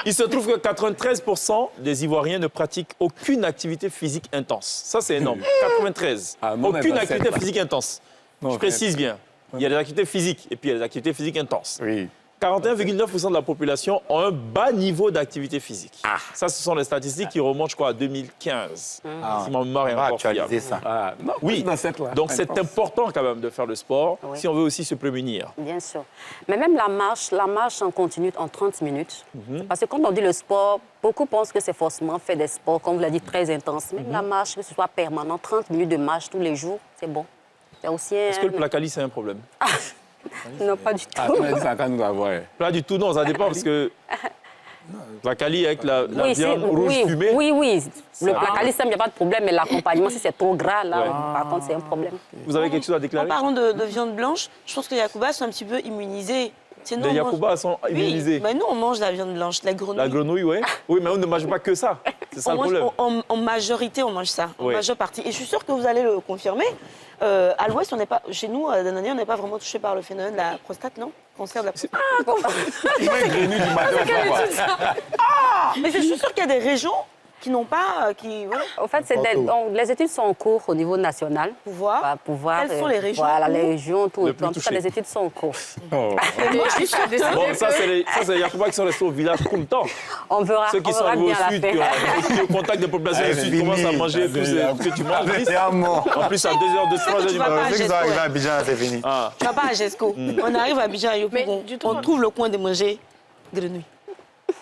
Speaker 1: Il se trouve que 93% des Ivoiriens ne pratiquent aucune activité physique intense. Ça, c'est énorme. 93.
Speaker 3: Ah, non,
Speaker 1: Aucune
Speaker 3: mais
Speaker 1: activité
Speaker 3: pas.
Speaker 1: physique intense.
Speaker 3: Non,
Speaker 1: Je précise bien. Il y a des activités physiques et puis il y a des activités physiques intenses.
Speaker 3: Oui.
Speaker 1: 41,9% de la population ont un bas niveau d'activité physique. Ça, ce sont les statistiques qui remontent, je crois, à 2015. Si ma mémoire est
Speaker 8: On va
Speaker 1: encore fiable.
Speaker 8: actualiser ça.
Speaker 3: Ah, non,
Speaker 1: Oui,
Speaker 3: dans cette, là.
Speaker 1: donc c'est important quand même de faire le sport
Speaker 4: Oui.
Speaker 1: si on veut aussi se prémunir.
Speaker 4: Bien sûr. Mais même la marche en continu en 30 minutes. Parce que quand on dit le sport, beaucoup pensent que c'est forcément faire des sports, comme vous l'avez dit, très intenses. Même la marche, que ce soit permanent, 30 minutes de marche tous les jours, c'est bon. C'est aussi
Speaker 1: Est-ce que le placali, c'est un problème?
Speaker 4: Non, pas du tout.
Speaker 3: Ah, tu m'as dit ça quand nous avons.
Speaker 1: Pas du tout, non, ça dépend parce que placali avec la
Speaker 4: Oui,
Speaker 1: viande
Speaker 4: c'est-
Speaker 1: rouge
Speaker 4: oui,
Speaker 1: fumée,
Speaker 4: oui. Le placali, il n'y a pas de problème, mais l'accompagnement, si c'est trop gras, là,
Speaker 1: Ouais.
Speaker 4: par contre, c'est un problème.
Speaker 1: vous avez quelque chose à
Speaker 5: En
Speaker 1: déclarer?
Speaker 5: parlant de viande blanche, je pense que les Yakuba sont un petit peu immunisés. C'est nous,
Speaker 1: Les
Speaker 5: on mange-
Speaker 1: Yakuba sont immunisés.
Speaker 5: Oui, mais nous, on mange la viande blanche, la grenouille.
Speaker 1: La grenouille, oui. Oui, mais on ne mange pas que ça. C'est ça
Speaker 5: On
Speaker 1: le
Speaker 5: mange-
Speaker 1: problème.
Speaker 5: en majorité, on mange ça, en
Speaker 1: Oui.
Speaker 5: majeure partie. Et je suis sûre que vous allez le confirmer. À l'Ouest, on n'est pas, chez nous, d'année, on n'est pas vraiment touché par le phénomène de la prostate, non? Cancer de la prostate.
Speaker 3: Il met grenouille du matin au soir.
Speaker 5: Mais je suis sûre qu'il y a des régions qui n'ont pas...
Speaker 4: En fait, les études sont en cours au niveau national.
Speaker 5: Pour voir quelles sont les régions.
Speaker 4: Voilà, les régions, tout.
Speaker 1: Le plus
Speaker 4: En tout cas,
Speaker 1: touché.
Speaker 4: les études sont en cours.
Speaker 1: Bon, ça, c'est les Yakuba qui sont restés au village tout le temps.
Speaker 4: On verra,
Speaker 1: Ceux qui
Speaker 4: on
Speaker 1: sont
Speaker 4: verra
Speaker 1: arrivés
Speaker 4: bien
Speaker 1: au
Speaker 4: à la
Speaker 1: sud,
Speaker 4: fin.
Speaker 1: qui au contact des populations du sud, commencent à manger plus que tu manges. En plus, à 2h, 2h, 3h du
Speaker 5: vas pas
Speaker 1: matin.
Speaker 5: à
Speaker 8: Ceux qui sont
Speaker 5: Gesco,
Speaker 8: arrivés à Abidjan, c'est fini.
Speaker 1: Ah.
Speaker 5: Tu vas pas à Gesco. On arrive à Abidjan et
Speaker 7: Mais du tout,
Speaker 5: on trouve le coin de manger grenouille.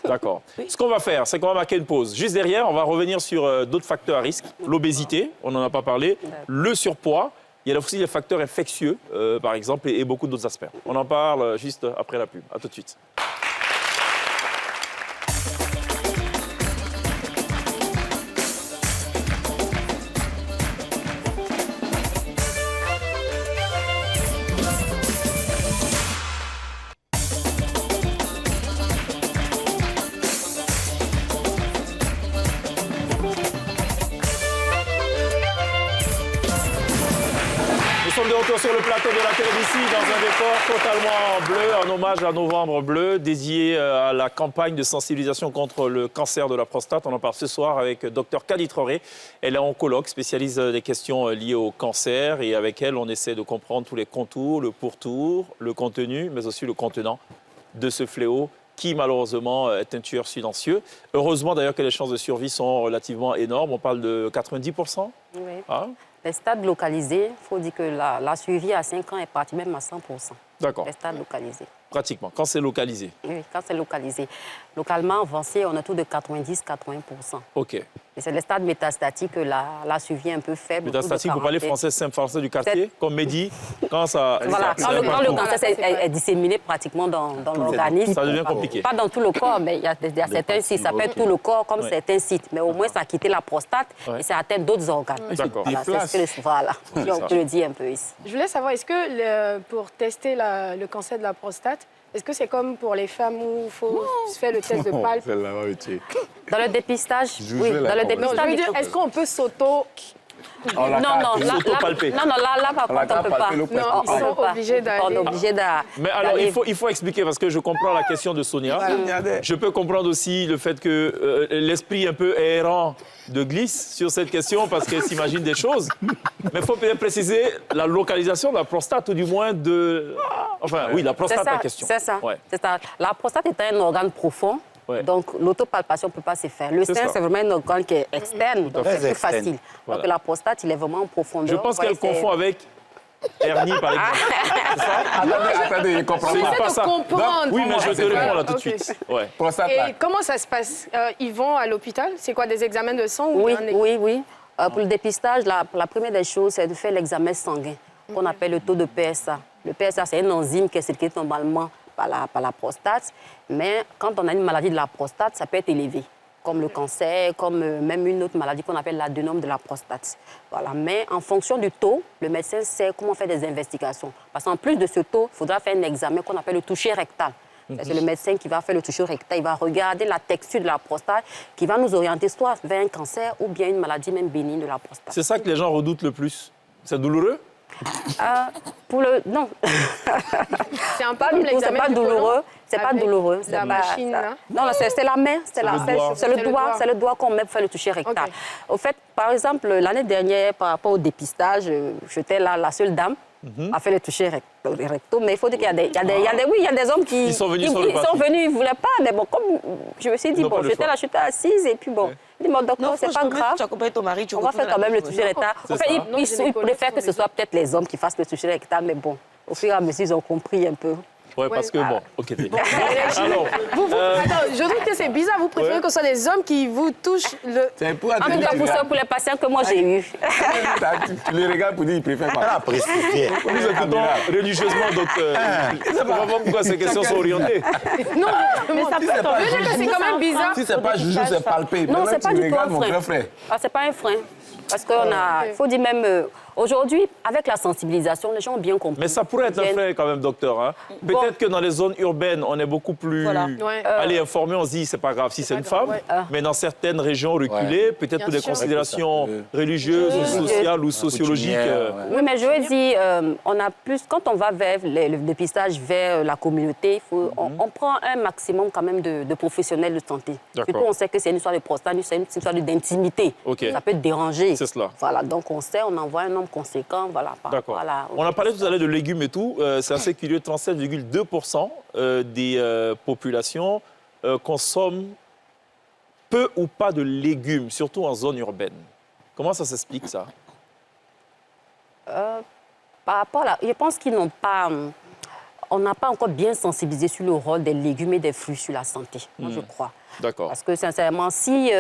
Speaker 1: D'accord. Ce qu'on va faire, c'est qu'on va marquer une pause. Juste derrière, on va revenir sur d'autres facteurs à risque. L'obésité, on n'en a pas parlé. Le surpoids. Il y a aussi les facteurs infectieux, par exemple, et beaucoup d'autres aspects. On en parle juste après la pub. À tout de suite. Nous sommes de retour sur le plateau de la télévision dans un décor totalement bleu, en hommage à Novembre Bleu, dédié à la campagne de sensibilisation contre le cancer de la prostate. On en parle ce soir avec Dr Kadi Traoré. Elle est oncologue, spécialiste des questions liées au cancer. Et avec elle, on essaie de comprendre tous les contours, le pourtour, le contenu, mais aussi le contenant de ce fléau qui malheureusement est un tueur silencieux. Heureusement d'ailleurs que les chances de survie sont relativement énormes. On parle de 90%.
Speaker 4: Oui.
Speaker 1: Ah,
Speaker 4: Les stades localisés, il faut dire que la suivi à 5 ans est partie même à 100%.
Speaker 1: d'accord,
Speaker 4: Les stades localisés.
Speaker 1: pratiquement, quand c'est localisé.
Speaker 4: Oui, quand c'est localisé. Localement avancé, on a tout de 90-80%.
Speaker 1: OK.
Speaker 4: Et c'est les stades métastatiques que la suivi est un peu faible.
Speaker 1: Métastatique, vous parlez français simple, français du quartier, comme Mehdi, quand ça...
Speaker 4: Voilà,
Speaker 1: ça-
Speaker 4: quand le
Speaker 1: partout.
Speaker 4: cancer est disséminé pratiquement dans l'organisme.
Speaker 1: Ça devient compliqué.
Speaker 4: Pas dans tout le corps, mais il y a certains sites. Ça peut être tout le corps comme
Speaker 1: Ouais.
Speaker 4: certains sites. Mais au moins, ça a quitté la prostate
Speaker 1: Ouais.
Speaker 4: et ça atteint d'autres organes.
Speaker 1: D'accord.
Speaker 4: Voilà, c'est ce que voilà. Je le dis un peu ici.
Speaker 7: Je voulais savoir, est-ce que pour tester le cancer de la prostate, est-ce que c'est comme pour les femmes où il faut se faire le test de palpe?
Speaker 3: Celle-là va me tuer.
Speaker 4: Dans le dépistage,
Speaker 3: Je
Speaker 4: oui,
Speaker 3: veux la
Speaker 4: dans le
Speaker 3: comprendre.
Speaker 7: Non, je
Speaker 4: dépistage,
Speaker 7: veux
Speaker 4: il
Speaker 7: dire,
Speaker 4: faut-
Speaker 7: est-ce qu'on peut s'auto...
Speaker 3: On l'a
Speaker 4: non,
Speaker 3: capté.
Speaker 1: S'auto-palper.
Speaker 4: là, par
Speaker 3: On l'a
Speaker 4: contre, on ne peut pas.
Speaker 3: palpé, le
Speaker 7: Non,
Speaker 3: presque.
Speaker 7: ils sont obligés d'aller...
Speaker 4: On est obligé
Speaker 1: Mais alors,
Speaker 4: d'aller-
Speaker 1: il faut expliquer, parce que je comprends la question de Sonia.
Speaker 3: Regardez.
Speaker 1: Je peux comprendre aussi le fait que l'esprit un peu errant de glisse sur cette question, parce qu'elle s'imagine des choses. Mais il faut peut-être préciser la localisation de la prostate, ou du moins de... Enfin, oui, la
Speaker 4: C'est
Speaker 1: prostate
Speaker 4: ça,
Speaker 1: en question.
Speaker 4: c'est ça,
Speaker 1: Ouais.
Speaker 4: c'est ça. La prostate est un organe profond,
Speaker 1: Ouais.
Speaker 4: donc l'autopalpation ne peut pas se faire. Le
Speaker 1: C'est
Speaker 4: sein,
Speaker 1: ça.
Speaker 4: c'est vraiment un organe qui est externe, donc
Speaker 8: fait.
Speaker 4: c'est plus
Speaker 8: Externe.
Speaker 4: facile.
Speaker 1: Voilà.
Speaker 4: Donc la prostate, il est vraiment en profondeur.
Speaker 1: Je pense
Speaker 4: Vous voyez,
Speaker 1: qu'elle confond avec hernie, par exemple.
Speaker 3: Attendez, je comprends
Speaker 1: C'est
Speaker 3: pas.
Speaker 1: pas
Speaker 7: de
Speaker 1: ça.
Speaker 7: comprendre.
Speaker 1: Oui, mais je te réponds là tout de
Speaker 7: Ok.
Speaker 1: suite. Ouais.
Speaker 3: Prostate, là.
Speaker 7: Et comment ça se passe? Ils vont à l'hôpital? C'est quoi, des examens de sang ou
Speaker 4: Oui,
Speaker 7: un...
Speaker 4: oui. Pour le dépistage, la première des choses, c'est de faire l'examen sanguin, qu'on appelle le taux de PSA. Le PSA, c'est une enzyme qui est circulée normalement par la prostate, mais quand on a une maladie de la prostate, ça peut être élevé, comme le cancer, comme même une autre maladie qu'on appelle l'adénome de la prostate. Voilà. Mais en fonction du taux, le médecin sait comment faire des investigations. Parce qu'en plus de ce taux, il faudra faire un examen qu'on appelle le toucher rectal. C'est le médecin qui va faire le toucher rectal. Il va regarder la texture de la prostate, qui va nous orienter soit vers un cancer ou bien une maladie même bénigne de la prostate.
Speaker 1: C'est ça que les gens redoutent le plus. C'est douloureux?
Speaker 4: Non.
Speaker 7: C'est un peu
Speaker 4: Pas
Speaker 7: comme
Speaker 4: du tout, c'est
Speaker 7: l'examen
Speaker 4: pas
Speaker 7: du côlon
Speaker 4: douloureux. C'est pas
Speaker 7: avec
Speaker 4: douloureux.
Speaker 7: la
Speaker 4: C'est pas-
Speaker 7: machine,
Speaker 4: ça-
Speaker 7: là.
Speaker 4: Non, c'est la main. C'est le doigt qu'on met pour faire le toucher rectal.
Speaker 7: Ok.
Speaker 4: Au fait, par exemple, l'année dernière, par rapport au dépistage, j'étais la seule dame à faire le toucher recto. Mais il faut dire qu'il y a des hommes qui...
Speaker 1: Ils sont venus sur le
Speaker 4: Ils sont
Speaker 1: parti.
Speaker 4: venus, ils ne voulaient pas. Mais bon, comme je me suis dit,
Speaker 1: Ils n'ont pas
Speaker 4: bon,
Speaker 1: le
Speaker 4: j'étais
Speaker 1: choix.
Speaker 4: là, j'étais assise. Et puis bon, il dit, mon docteur, c'est pas grave.
Speaker 5: Tu accompagnes ton mari, tu
Speaker 4: On va faire quand même le toucher rectal. En fait,
Speaker 7: Non,
Speaker 4: ils
Speaker 7: gynécologue,
Speaker 4: préfèrent que ce soit peut-être les hommes qui fassent le toucher rectal. Mais bon, au fur et à mesure, ils ont compris un peu.
Speaker 1: Ouais, parce que bon, ok. Alors,
Speaker 7: Attends, je trouve que c'est bizarre. Vous préférez que ce soit les hommes qui vous touchent le...
Speaker 3: C'est pour
Speaker 4: En tout cas, pour les patients que moi j'ai eus.
Speaker 3: Tu les regardes pour dire qu'ils préfèrent
Speaker 8: Elle
Speaker 3: pas.
Speaker 8: a précisé.
Speaker 1: nous écoutons religieusement, donc je ne sais pas pourquoi ces questions sont orientées.
Speaker 7: Non, mais
Speaker 5: ça peut être
Speaker 7: je veux dire que c'est quand même bizarre.
Speaker 3: Si c'est pas juger, c'est palper.
Speaker 4: Non,
Speaker 3: Maintenant,
Speaker 4: c'est pas
Speaker 3: tu
Speaker 4: du tout
Speaker 3: regardes
Speaker 4: un
Speaker 3: mon grand
Speaker 4: frein.
Speaker 3: frère.
Speaker 4: Ah, c'est pas un frein. Parce qu'il faut dire même, Aujourd'hui, avec la sensibilisation, les gens ont bien compris.
Speaker 1: Mais ça pourrait être un fait quand même, docteur. Hein. Peut-être que dans les zones urbaines, on est beaucoup plus informés, on se dit, c'est pas grave si c'est une femme. Mais dans certaines régions reculées, peut-être pour des considérations religieuses ou sociales ou sociologiques.
Speaker 4: Oui, mais je veux dire, on a plus, quand on va vers le dépistage, vers la communauté, on prend un maximum quand même de professionnels de santé. Surtout, on sait que c'est une histoire de prostate, c'est une histoire d'intimité. Ça peut déranger.
Speaker 1: C'est cela.
Speaker 4: Voilà, donc on sait, on envoie un nombre conséquent. Voilà,
Speaker 1: d'accord. On a parlé tout à l'heure de légumes et tout. C'est assez curieux, 37,2% des populations consomment peu ou pas de légumes, surtout en zone urbaine. Comment ça s'explique, ça?
Speaker 4: Par rapport à je pense qu'ils n'ont pas... On n'a pas encore bien sensibilisé sur le rôle des légumes et des fruits sur la santé, moi, je crois.
Speaker 1: D'accord.
Speaker 4: Parce que, sincèrement, si,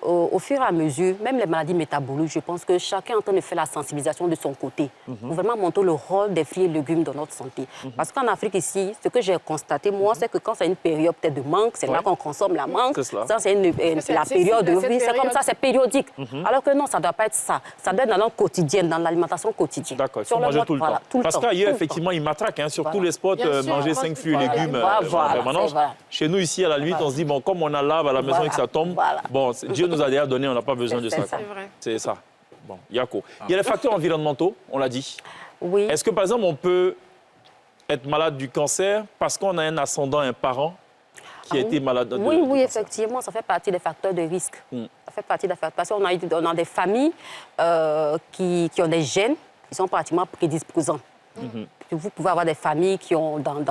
Speaker 4: au fur et à mesure, même les maladies métaboliques, je pense que chacun est en train de faire la sensibilisation de son côté pour vraiment montrer le rôle des fruits et légumes dans notre santé. Parce qu'en Afrique, ici, ce que j'ai constaté, moi, c'est que quand c'est une période peut-être de manque, c'est là qu'on consomme la manque. Ça, c'est la période de vie. C'est comme ça, c'est périodique. Alors que non, ça ne doit pas être ça. Ça doit être dans notre quotidien, dans l'alimentation quotidienne.
Speaker 1: D'accord, il faut manger tout le temps. Parce qu'ailleurs, effectivement, ils matraquent hein, sur tous les spots, manger 5 fruits et légumes en permanence. Chez nous, ici, à la limite, on se dit, bon, comme on a l'arbre à la maison et que ça tombe, bon, Dieu nous a déjà donné, on n'a pas besoin de ça. C'est ça. Bon, Yako. Il y a les facteurs environnementaux, on l'a dit.
Speaker 4: Oui.
Speaker 1: Est-ce que, par exemple, on peut être malade du cancer parce qu'on a un ascendant, un parent qui a été malade
Speaker 4: Oui, effectivement, ça fait partie des facteurs de risque. Ça fait partie des facteurs. Parce qu'on a des familles qui ont des gènes qui sont pratiquement prédisposants. Vous pouvez avoir des familles qui ont, dans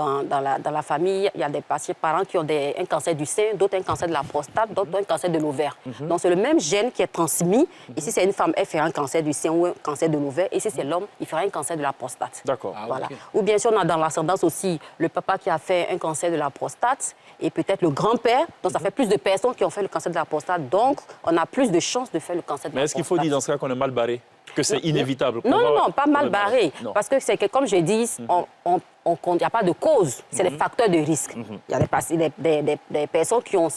Speaker 4: la famille, il y a des parents qui ont un cancer du sein, d'autres un cancer de la prostate, d'autres un cancer de l'ovaire. Donc c'est le même gène qui est transmis. Et si c'est une femme, elle fera un cancer du sein ou un cancer de l'ovaire. Et si c'est l'homme, il fera un cancer de la prostate.
Speaker 1: D'accord.
Speaker 4: Voilà. Ou bien sûr, on a dans l'ascendance aussi le papa qui a fait un cancer de la prostate et peut-être le grand-père. Donc ça fait plus de personnes qui ont fait le cancer de la prostate. Donc on a plus de chances de faire le cancer de la prostate.
Speaker 1: Mais est-ce qu'il faut dire dans ce cas qu'on est mal barré? Que c'est inévitable?
Speaker 4: Non, pas mal barré. Parce que c'est que, comme je dis, il n'y a pas de cause. C'est des facteurs de risque. Il y a des personnes qui ont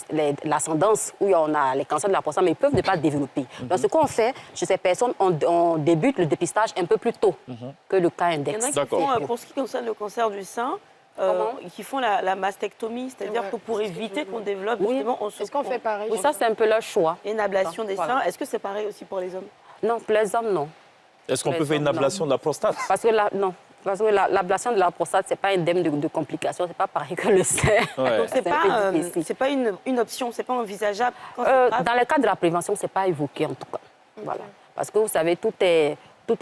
Speaker 4: l'ascendance où on a les cancers de la prostate, mais ils peuvent ne pas développer. Donc, ce qu'on fait chez ces personnes, on débute le dépistage un peu plus tôt que le cas index.
Speaker 5: Il y en a qui font, pour ce qui concerne le cancer du sein, qui font la mastectomie, c'est-à-dire que pour éviter qu'on développe, justement,
Speaker 7: est-ce qu'on fait pareil?
Speaker 4: Oui, ça, c'est un peu leur choix.
Speaker 5: Une ablation des seins. Est-ce que c'est pareil aussi pour les hommes?
Speaker 4: Non, pour les hommes, non.
Speaker 1: Est-ce qu'on peut faire une ablation de la prostate?
Speaker 4: Parce que l'ablation de la prostate, ce n'est pas indemne de complications, ce n'est pas pareil que le sein.
Speaker 5: Donc, ce n'est pas une option, ce n'est pas envisageable
Speaker 4: dans le cadre de la prévention, ce n'est pas évoqué, en tout cas. Voilà. Parce que vous savez, tout est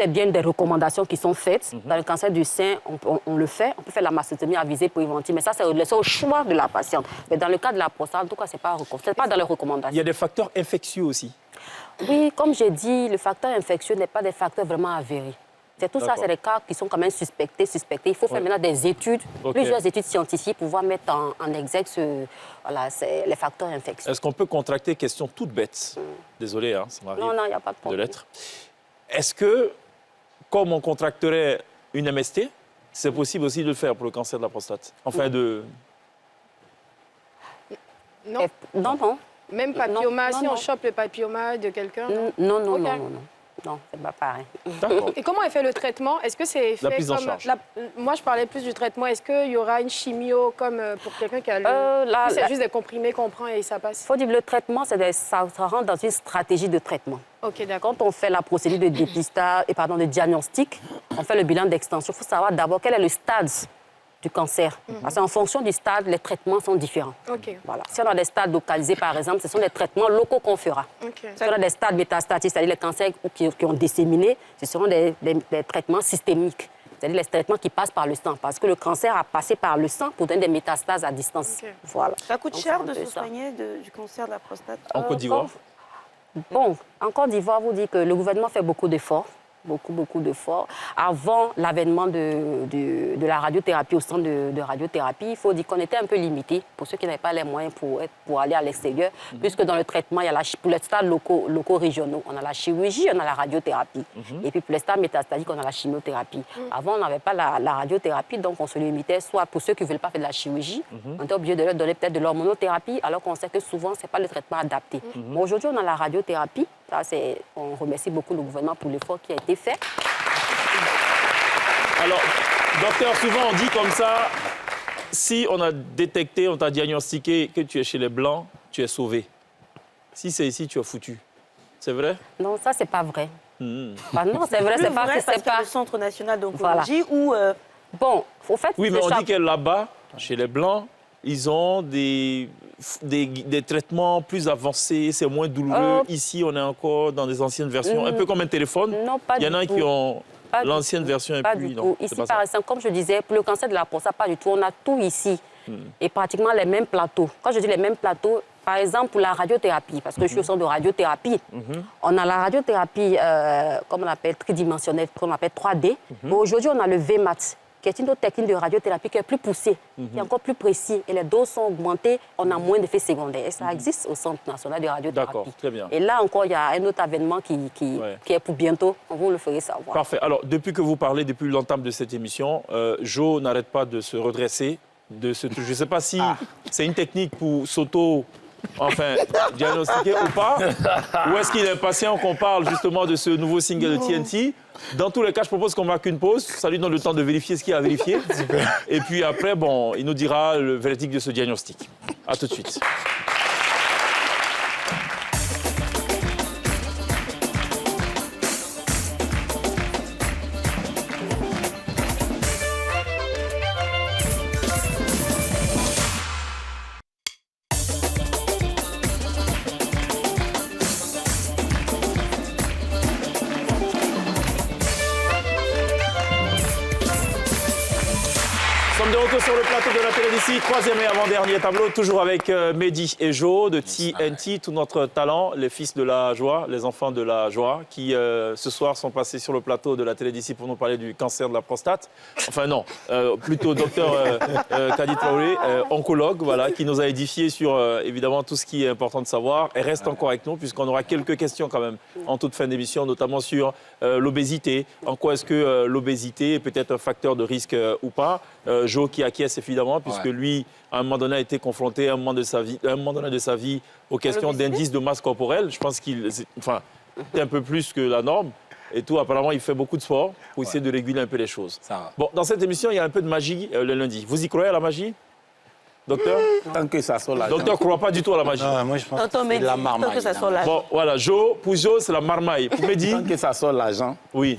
Speaker 4: bien des recommandations qui sont faites. Dans le cancer du sein, on le fait. On peut faire la mastectomie à visée préventive, mais ça, c'est laissé au choix de la patiente. Mais dans le cas de la prostate, en tout cas, ce n'est pas dans les recommandations.
Speaker 1: Il y a des facteurs infectieux aussi.
Speaker 4: Oui, comme j'ai dit, le facteur infectieux n'est pas des facteurs vraiment avérés. C'est tout ça, c'est des cas qui sont quand même suspectés. Il faut faire maintenant des études, plusieurs études scientifiques pour pouvoir mettre en exergue les facteurs infectieux.
Speaker 1: Est-ce qu'on peut contracter, question toute bête, désolé, hein, ça m'arrive
Speaker 4: non, il n'y a pas de problème.
Speaker 1: de l'être. Est-ce que, comme on contracterait une MST, c'est possible aussi de le faire pour le cancer de la prostate? Enfin,
Speaker 7: Non.
Speaker 4: Non.
Speaker 7: Même papilloma, si on chope le papilloma de quelqu'un?
Speaker 4: Non. Non, c'est pas pareil.
Speaker 1: D'accord.
Speaker 7: Et comment est fait le traitement? Est-ce que c'est fait
Speaker 1: la prise en charge.
Speaker 7: Moi, je parlais plus du traitement. Est-ce qu'il y aura une chimio comme pour quelqu'un qui a c'est juste des comprimés qu'on prend et ça passe?
Speaker 4: Il faut dire que le traitement, ça rentre dans une stratégie de traitement.
Speaker 7: OK, d'accord.
Speaker 4: Quand on fait la procédure de dépistage, de diagnostic, on fait le bilan d'extension. Il faut savoir d'abord quel est le stade du cancer. Parce qu'en fonction du stade, les traitements sont différents.
Speaker 7: OK.
Speaker 4: Voilà. Si on a des stades localisés, par exemple, ce sont des traitements locaux qu'on fera.
Speaker 7: OK.
Speaker 4: Si on a des stades métastatiques, c'est-à-dire les cancers qui ont disséminé, ce seront des traitements systémiques. C'est-à-dire les traitements qui passent par le sang. Parce que le cancer a passé par le sang pour donner des métastases à distance.
Speaker 7: Okay.
Speaker 4: Voilà.
Speaker 5: Ça coûte cher de se soigner du cancer de la prostate?
Speaker 1: En Côte d'Ivoire?
Speaker 4: Bon, en Côte d'Ivoire, vous dites que le gouvernement fait beaucoup d'efforts. Beaucoup d'efforts. Avant l'avènement de la radiothérapie au centre de radiothérapie, il faut dire qu'on était un peu limité pour ceux qui n'avaient pas les moyens pour aller à l'extérieur, puisque dans le traitement, il y a pour les stades locaux régionaux, on a la chirurgie, on a la radiothérapie. Et puis pour les stades métastatiques, on a la chimiothérapie. Avant, on n'avait pas la radiothérapie, donc on se limitait soit pour ceux qui ne veulent pas faire de la chirurgie, on était obligé de leur donner peut-être de l'hormonothérapie, alors qu'on sait que souvent, ce n'est pas le traitement adapté. Mais aujourd'hui, on a la radiothérapie, Ça, on remercie beaucoup le gouvernement pour l'effort qui a été fait.
Speaker 1: Alors, docteur, souvent on dit comme ça, si on a détecté, on t'a diagnostiqué que tu es chez les Blancs, tu es sauvé. Si c'est ici, tu es foutu. C'est vrai?
Speaker 4: Non, ça, c'est pas vrai. Bah non, c'est vrai, c'est pas que c'est pas...
Speaker 5: le Centre national d'oncologie ou...
Speaker 4: Bon, au fait...
Speaker 1: Oui, mais on dit que là-bas, chez les Blancs, ils ont des traitements plus avancés, c'est moins douloureux. Ici, on est encore dans des anciennes versions, un peu comme un téléphone.
Speaker 4: Non, pas du tout.
Speaker 1: Il y en a qui ont l'ancienne version et
Speaker 4: pas
Speaker 1: puis
Speaker 4: du
Speaker 1: non.
Speaker 4: tout. Ici, par exemple, comme je disais, pour le cancer de la prostate, pas du tout. On a tout ici. Et pratiquement les mêmes plateaux. Quand je dis les mêmes plateaux, par exemple, pour la radiothérapie, parce que je suis au centre de radiothérapie, on a la radiothérapie, comme on appelle, tridimensionnelle, qu'on appelle 3D. Mais aujourd'hui, on a le VMAT, qui est une autre technique de radiothérapie qui est plus poussée, qui est encore plus précis. Et les doses sont augmentées, on a moins d'effets secondaires. Et ça existe au Centre national de radiothérapie.
Speaker 1: D'accord, très bien.
Speaker 4: Et là encore, il y a un autre événement qui est pour bientôt. On vous le ferait savoir.
Speaker 1: Parfait. Alors, depuis que vous parlez, depuis l'entame de cette émission, Jo n'arrête pas de se redresser. Je ne sais pas si c'est une technique pour diagnostiquer ou pas, ou est-ce qu'il est patient qu'on parle justement de ce nouveau single de TNT. Dans tous les cas, je propose qu'on marque une pause. Ça lui donne le temps de vérifier ce qu'il y a à vérifier. Et puis après, il nous dira le verdict de ce diagnostic. À tout de suite. De retour sur le plateau de la Télévisie, troisième et avant-dernier tableau, toujours avec Mehdi et Jo de TNT, tout notre talent, les fils de la joie, les enfants de la joie, qui ce soir sont passés sur le plateau de la Télévisie pour nous parler du cancer de la prostate. Enfin non, plutôt docteur Kadi Traoré, oncologue, voilà, qui nous a édifié sur évidemment tout ce qui est important de savoir. Et reste encore avec nous puisqu'on aura quelques questions quand même en toute fin d'émission, notamment sur l'obésité. En quoi est-ce que l'obésité est peut-être un facteur de risque ou pas? Jo qui acquiesce évidemment, puisque lui, à un moment donné, a été confronté à un moment donné de sa vie aux questions d'indice de masse corporelle. Je pense qu'il est un peu plus que la norme. Et tout, apparemment, il fait beaucoup de sport pour essayer de réguler un peu les choses. Bon, dans cette émission, il y a un peu de magie le lundi. Vous y croyez à la magie, docteur?
Speaker 3: Tant que ça sort l'argent.
Speaker 1: Docteur ne croit pas du tout à la magie.
Speaker 3: Non, moi je pense que c'est la marmaille.
Speaker 5: Tant que ça sort l'argent.
Speaker 1: Bon, voilà, pour Jo, c'est la marmaille. Pour Mehdi,
Speaker 3: Tant que ça sort l'argent.
Speaker 1: oui.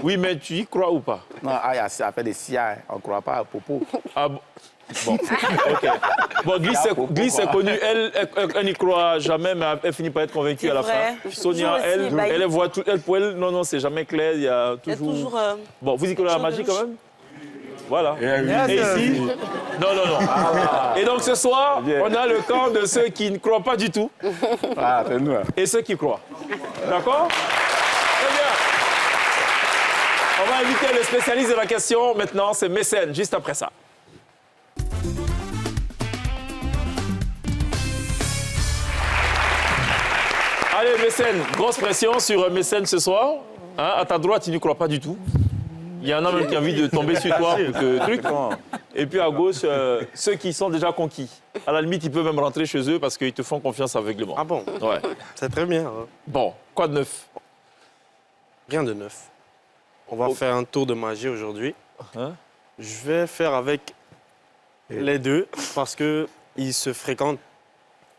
Speaker 1: Oui, mais tu y crois ou pas?
Speaker 3: Non, ça fait des CIA, on ne croit pas à Popo.
Speaker 1: Ah bon. Bon, ok. Bon, Gliss est connue, elle n'y croit jamais, mais elle finit par être convaincue à la
Speaker 5: vrai.
Speaker 1: fin. Sonia,
Speaker 5: Toujours
Speaker 1: elle voit tout, pour elle, non, c'est jamais clair, il y a toujours... Bon, vous y croyez à la magie quand même? Voilà. Et ici? Non. Et donc ce soir, on a le camp de ceux qui ne croient pas du tout.
Speaker 3: Ah, c'est nous.
Speaker 1: Et ceux qui croient. D'accord? Très bien. On va inviter le spécialiste de la question maintenant, c'est Mécène, juste après ça. Allez, Mécène, grosse pression sur Mécène ce soir. Hein, à ta droite, il ne croit pas du tout. Il y en a même qui a envie de tomber sur toi pour te truc. Et puis à gauche, ceux qui sont déjà conquis. À la limite, ils peuvent même rentrer chez eux parce qu'ils te font confiance aveuglément.
Speaker 8: Ah bon?
Speaker 1: Ouais.
Speaker 8: C'est très bien. Hein.
Speaker 1: Bon, quoi de neuf?
Speaker 8: Rien de neuf. On va faire un tour de magie aujourd'hui.
Speaker 1: Hein?
Speaker 8: Je vais faire avec les deux parce qu'ils se fréquentent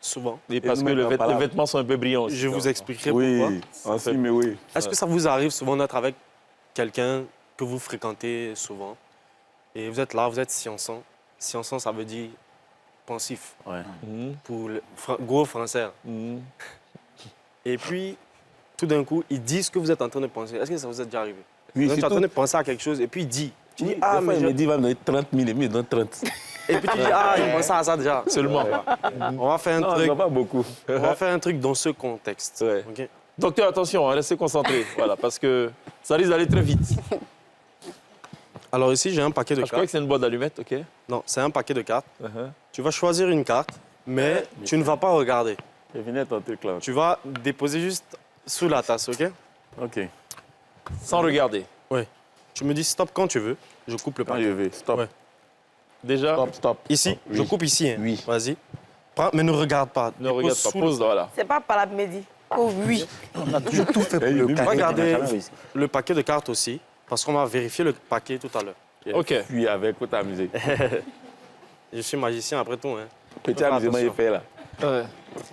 Speaker 8: souvent.
Speaker 1: Et parce que les vêtements sont un peu brillants aussi.
Speaker 8: Je vous expliquerai
Speaker 3: Oui,
Speaker 8: pourquoi.
Speaker 3: aussi, mais oui.
Speaker 8: Est-ce que ça vous arrive souvent d'être avec quelqu'un que vous fréquentez souvent et vous êtes là, vous êtes sciençant. Sciençant, ça veut dire pensif pour le gros français. Et puis, tout d'un coup, il dit ce que vous êtes en train de penser. Est-ce que ça vous est déjà arrivé?
Speaker 3: Oui,
Speaker 8: vous êtes en train de penser à quelque chose et puis il dit. Tu dis,
Speaker 3: ah, mais il me dit, il va me donner 30 000 et il me donne 30.
Speaker 8: Et puis tu dis, ah, il pense à ça déjà.
Speaker 1: Seulement.
Speaker 8: On va faire un truc.
Speaker 3: Pas beaucoup.
Speaker 8: On va faire un truc dans ce contexte.
Speaker 1: Ouais.
Speaker 8: Ok.
Speaker 1: Docteur, attention, restez concentré. Voilà, parce que ça risque d'aller très vite.
Speaker 8: Alors ici, j'ai un paquet de
Speaker 1: Je crois
Speaker 8: cartes.
Speaker 1: que c'est une boîte d'allumettes, ok?
Speaker 8: Non, c'est un paquet de cartes. Tu vas choisir une carte, mais tu ne vas pas regarder.
Speaker 3: Je venais ton truc là.
Speaker 8: Tu vas déposer juste sous la tasse, ok?
Speaker 3: Ok.
Speaker 1: Sans regarder.
Speaker 8: Oui. Tu me dis stop quand tu veux. Je coupe le
Speaker 3: Quand
Speaker 8: paquet.
Speaker 3: je vais. Stop.
Speaker 8: Ouais.
Speaker 1: Déjà,
Speaker 3: Stop.
Speaker 8: Ici,
Speaker 3: Oui.
Speaker 8: je coupe ici. Hein.
Speaker 3: Oui.
Speaker 8: Vas-y. Prends, mais ne regarde pas.
Speaker 1: ne regarde pas. Pose, voilà.
Speaker 5: C'est pas par la Mehdi. Oh oui.
Speaker 3: On a toujours tout fait pour le
Speaker 8: On va
Speaker 3: carré.
Speaker 8: garder le paquet de cartes aussi, parce qu'on va vérifier le paquet tout à l'heure.
Speaker 1: Ok.
Speaker 3: Puis avec, faut t'amuser.
Speaker 8: Je suis magicien après tout. Hein.
Speaker 3: Petit amusement est fait là.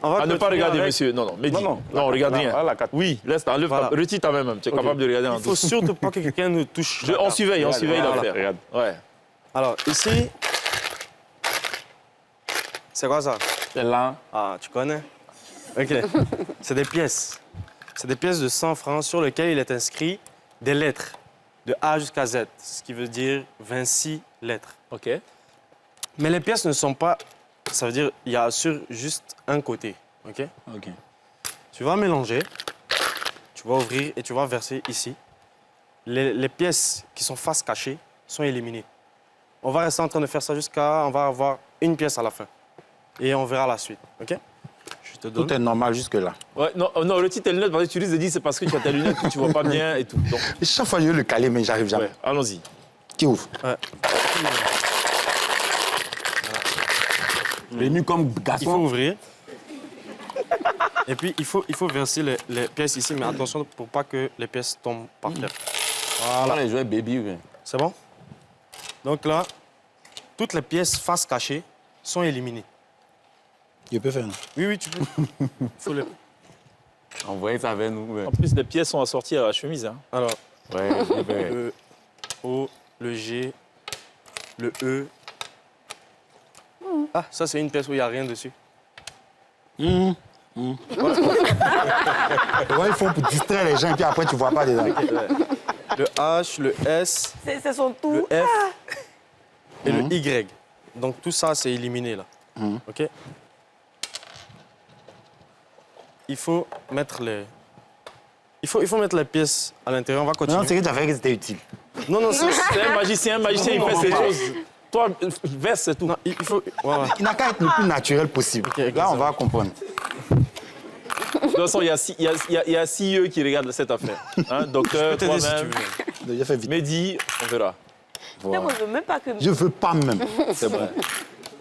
Speaker 8: On va
Speaker 1: À ne pas
Speaker 8: continuer
Speaker 1: regarder,
Speaker 8: avec-
Speaker 1: monsieur. Non, Mehdi.
Speaker 3: Non,
Speaker 1: regarde
Speaker 3: la-
Speaker 1: rien.
Speaker 3: la carte.
Speaker 1: Oui, laisse, enlève,
Speaker 8: Voilà.
Speaker 1: retire ta main même. Tu es
Speaker 8: Ok.
Speaker 1: capable de regarder en
Speaker 8: Il faut
Speaker 1: dessous.
Speaker 8: surtout pas que quelqu'un ne touche. la
Speaker 1: On
Speaker 8: carte.
Speaker 1: surveille
Speaker 3: Voilà.
Speaker 1: l'affaire.
Speaker 3: Regarde.
Speaker 1: Ouais.
Speaker 8: Alors, ici, c'est quoi ça?
Speaker 3: C'est là.
Speaker 8: Ah, tu connais? OK. C'est des pièces. C'est des pièces de 100 francs sur lesquelles il est inscrit des lettres, de A jusqu'à Z, ce qui veut dire 26 lettres.
Speaker 1: OK.
Speaker 8: Mais les pièces ne sont pas... Ça veut dire il y a sur juste un côté. OK?
Speaker 3: Ok.
Speaker 8: Tu vas mélanger, tu vas ouvrir et tu vas verser ici. Les pièces qui sont face cachée sont éliminées. On va rester en train de faire ça jusqu'à... On va avoir une pièce à la fin. Et on verra la suite. OK? Je te donne.
Speaker 3: Tout est normal jusque-là.
Speaker 1: Ouais, non, non, le titre tes lunettes, parce que tu risques de dire c'est parce que tu as tes lunettes que tu vois pas bien et tout. Donc,
Speaker 3: Et chaque fois, je veux le caler, mais j'arrive jamais.
Speaker 1: ouais, allons-y.
Speaker 3: Qui ouvre?
Speaker 8: Ouais.
Speaker 3: Venu comme
Speaker 8: Il faut
Speaker 3: garçon.
Speaker 8: ouvrir. Et puis, il faut verser les pièces ici, mais attention pour pas que les pièces tombent par terre.
Speaker 3: Voilà. Les jouets baby. Oui.
Speaker 8: C'est bon? Donc là, toutes les pièces face cachées sont éliminées.
Speaker 3: Je peux faire. Non?
Speaker 8: Oui, oui, tu peux. Faut les...
Speaker 3: Envoyez ça avec nous.
Speaker 1: En plus, les pièces sont assorties à la chemise. Hein.
Speaker 8: Alors,
Speaker 3: Ouais, je peux.
Speaker 8: le O, le G, le E. Ah, ça, c'est une pièce où il n'y a rien dessus.
Speaker 3: Ouais, ils font pour distraire les gens, et puis après, tu vois pas dedans.
Speaker 8: Le H, le S,
Speaker 5: Ce sont
Speaker 8: le
Speaker 5: tout.
Speaker 8: F et le Y. Donc, tout ça, c'est éliminé, là. OK? Il faut mettre les... Il faut mettre les pièces à l'intérieur. On va continuer.
Speaker 3: Non, c'est que tu as fait que c'était utile.
Speaker 8: Non, non, c'est...
Speaker 1: C'est un magicien, il fait ces choses. Toi, verse, c'est tout.
Speaker 8: Non, il faut... Voilà.
Speaker 3: Il n'a qu'à être le plus naturel possible.
Speaker 8: Ok,
Speaker 3: Là,
Speaker 8: ça
Speaker 3: on va comprendre.
Speaker 1: De toute façon, il y a CIE qui regarde cette affaire. Hein, docteur,
Speaker 8: Je peux t'aider si
Speaker 1: toi-même,
Speaker 8: tu veux.
Speaker 3: J'ai fait vite.
Speaker 1: Mehdi, on verra.
Speaker 5: Moi, je veux même pas que.
Speaker 3: Je veux pas même.
Speaker 1: C'est vrai.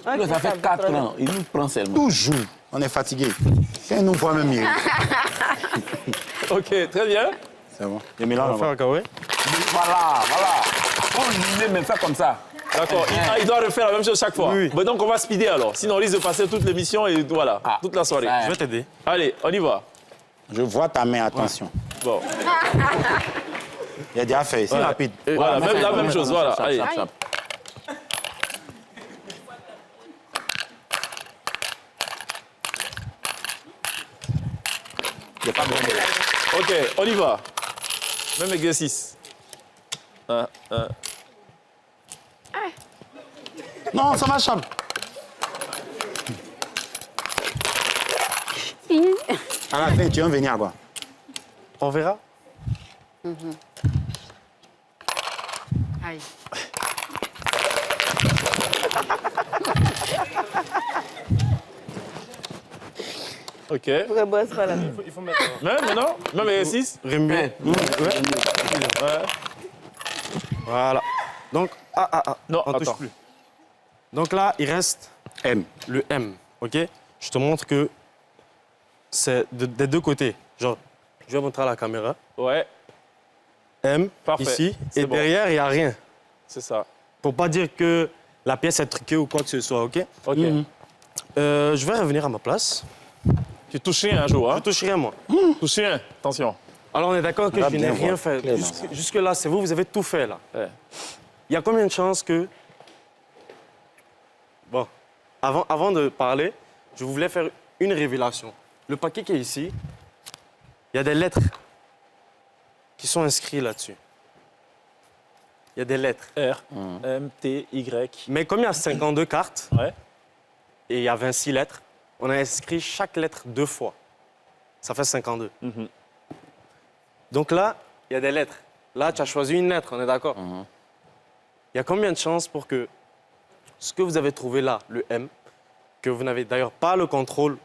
Speaker 5: Ouais,
Speaker 3: Ça fait 4 ans. Il nous prend seulement. Toujours. On est fatigué. Quand il nous voit même, il...
Speaker 1: Ok, très bien.
Speaker 3: C'est bon. Je
Speaker 8: On
Speaker 3: mélange.
Speaker 8: va faire un carré.
Speaker 3: Voilà, voilà. On lui met ça comme ça.
Speaker 1: D'accord, il doit refaire la même chose chaque fois.
Speaker 8: Oui.
Speaker 1: Bon, donc on va speeder alors. Sinon, on risque de passer toute l'émission et voilà, toute la soirée.
Speaker 3: ça,
Speaker 8: Je vais t'aider.
Speaker 1: Allez, on y va.
Speaker 3: Je vois ta main, attention.
Speaker 1: Bon,
Speaker 3: Il a déjà fait. C'est rapide.
Speaker 1: voilà, même la même chose, voilà. Allez.
Speaker 3: Il n'y a pas besoin de...
Speaker 1: Ok, on y va. Même exercice.
Speaker 3: Non, ça m'échappe. À la fin, tu vas venir à quoi?
Speaker 8: On verra.
Speaker 7: Aïe.
Speaker 1: Ok.
Speaker 5: Vrai boss, voilà.
Speaker 8: Il faut mettre...
Speaker 1: Même maintenant? Même exercice?
Speaker 8: Remuer. Ouais. Voilà. Donc,
Speaker 1: Non,
Speaker 8: on touche
Speaker 1: attends.
Speaker 8: plus. Donc là, il reste
Speaker 3: M.
Speaker 8: le M, OK? Je te montre que c'est des deux côtés. Genre, je vais montrer à la caméra.
Speaker 1: Ouais,
Speaker 8: M,
Speaker 1: Parfait.
Speaker 8: ici.
Speaker 1: C'est
Speaker 8: Et
Speaker 1: bon.
Speaker 8: derrière, il n'y a rien.
Speaker 1: c'est ça.
Speaker 8: Pour pas dire que la pièce est truquée ou quoi que ce soit, OK?
Speaker 1: Ok.
Speaker 8: Je vais revenir à ma place.
Speaker 1: Tu touches rien un jour,
Speaker 8: Je
Speaker 1: hein?
Speaker 8: touche rien, moi.
Speaker 1: Touche rien. Attention.
Speaker 8: Alors, on est d'accord que
Speaker 3: va
Speaker 8: je n'ai
Speaker 3: bien
Speaker 8: rien
Speaker 3: voir.
Speaker 8: fait.
Speaker 3: Clairement.
Speaker 8: Jusque-là, c'est vous avez tout fait, là.
Speaker 1: Ouais.
Speaker 8: Il y a combien de chances que... Bon, avant de parler, je voulais faire une révélation. Le paquet qui est ici, il y a des lettres qui sont inscrites là-dessus. Il y a des lettres.
Speaker 1: R, M, T, Y.
Speaker 8: Mais comme il y a 52 cartes
Speaker 1: Ouais.
Speaker 8: et il y a 26 lettres, on a inscrit chaque lettre 2 fois. Ça fait 52.
Speaker 1: Mhm.
Speaker 8: Donc là, il y a des lettres. Là, tu as choisi une lettre, on est d'accord? Il y a combien de chances pour que ce que vous avez trouvé là, le M, que vous n'avez d'ailleurs pas le contrôle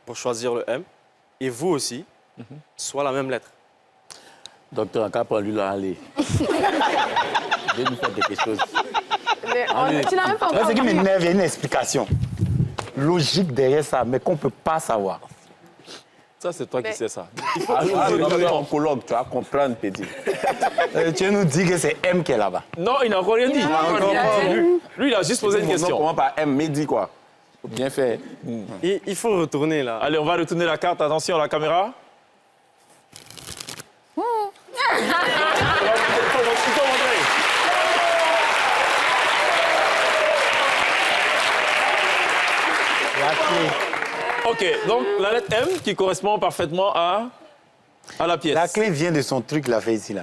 Speaker 8: pour choisir le M, et vous aussi, soit la même lettre?
Speaker 3: Docteur, en cas pour lui, là, allez. Je vais lui faire quelque chose.
Speaker 7: Tu n'as même pas
Speaker 3: Là,
Speaker 7: encore
Speaker 3: ce qui
Speaker 7: vu.
Speaker 3: m'énerve, il y a une explication logique derrière ça, mais qu'on ne peut pas savoir.
Speaker 1: Ça, c'est toi qui sais ça.
Speaker 3: Ton colloque, tu vas comprendre, petit.
Speaker 9: Tu nous dis que c'est M qui est là-bas.
Speaker 1: Non, il n'a encore rien dit. Lui, il a juste posé une question.
Speaker 3: Comment par M, Mehdi, quoi. Bien fait.
Speaker 8: Il faut retourner là.
Speaker 1: Allez, on va retourner la carte. Attention à la caméra. Il faut montrer. Ok, donc la lettre M qui correspond parfaitement à la pièce.
Speaker 9: La clé vient de son truc qu'il a fait ici, là.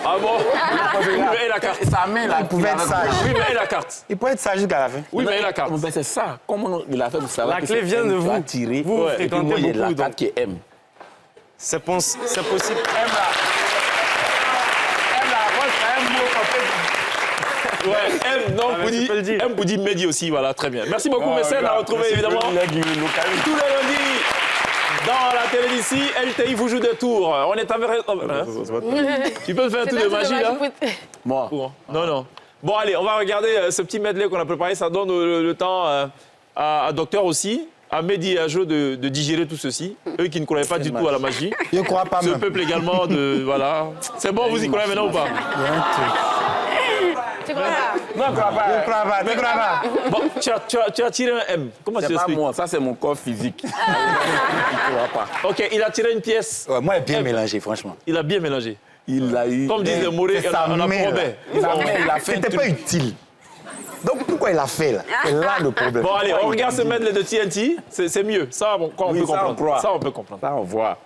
Speaker 1: Ah bon? Oui, mais la carte.
Speaker 3: Sa main, là,
Speaker 9: Il pouvait être sage.
Speaker 1: Oui, mais la carte.
Speaker 9: Il pouvait être sage jusqu'à la fin.
Speaker 1: Oui, mais la carte.
Speaker 3: Mais c'est ça. Comment il a fait pour savoir
Speaker 8: La
Speaker 3: que
Speaker 8: clé
Speaker 3: c'est
Speaker 8: vient
Speaker 3: M,
Speaker 8: de
Speaker 3: tu
Speaker 8: vous.
Speaker 3: vas tirer.
Speaker 8: Vous
Speaker 3: Et puis
Speaker 8: fréquentez
Speaker 3: moi, il y a
Speaker 8: beaucoup,
Speaker 3: la
Speaker 8: donc.
Speaker 3: carte qui est M.
Speaker 8: C'est possible.
Speaker 3: M, là. M, là, moi, c'est un mot qu'on peut...
Speaker 1: Ouais, M, non,
Speaker 8: mais tu peux le dire.
Speaker 1: M pour dire Mehdi aussi, voilà, très bien. Merci beaucoup, Mécène, à retrouver évidemment tous les lundis dans la télé d'ici. LTI vous joue des tours. On est avec... Tu peux me faire un tour de magie, là?
Speaker 3: Moi.
Speaker 1: Non, non. Bon, allez, on va regarder ce petit medley qu'on a préparé. Ça donne le temps à Docteur aussi, à Mehdi et à Jo de digérer tout ceci. Eux qui ne croyaient pas du tout à la magie.
Speaker 9: Je ne crois pas
Speaker 1: Ce
Speaker 9: même.
Speaker 1: peuple également de... Voilà. C'est bon, vous y croyez maintenant ou pas?
Speaker 7: Tu crois pas?
Speaker 3: Non, je ne crois pas.
Speaker 9: Je ne crois pas, tu crois pas.
Speaker 1: Bon, tu as tiré un M. Comment tu
Speaker 3: C'est pas
Speaker 1: l'expliques?
Speaker 3: moi, ça c'est mon corps physique. Il ne croit pas.
Speaker 1: Ok, il a tiré une pièce.
Speaker 9: Ouais, moi, il est bien mélangé, franchement.
Speaker 1: Il a bien mélangé.
Speaker 3: Il a eu...
Speaker 1: Comme disait Moré,
Speaker 9: C'est sa
Speaker 1: on a
Speaker 9: main, là.
Speaker 1: probé.
Speaker 3: Sa main, il a fait un
Speaker 9: C'était
Speaker 3: truc.
Speaker 9: pas utile. Donc, pourquoi il a fait, là? C'est là le problème.
Speaker 1: Bon, allez, on regarde ce medley de TNT. C'est mieux. Ça, on
Speaker 3: Oui,
Speaker 1: peut
Speaker 3: ça, on
Speaker 1: comprendre.
Speaker 3: croit.
Speaker 1: Ça, on peut comprendre.
Speaker 3: Ça, on voit.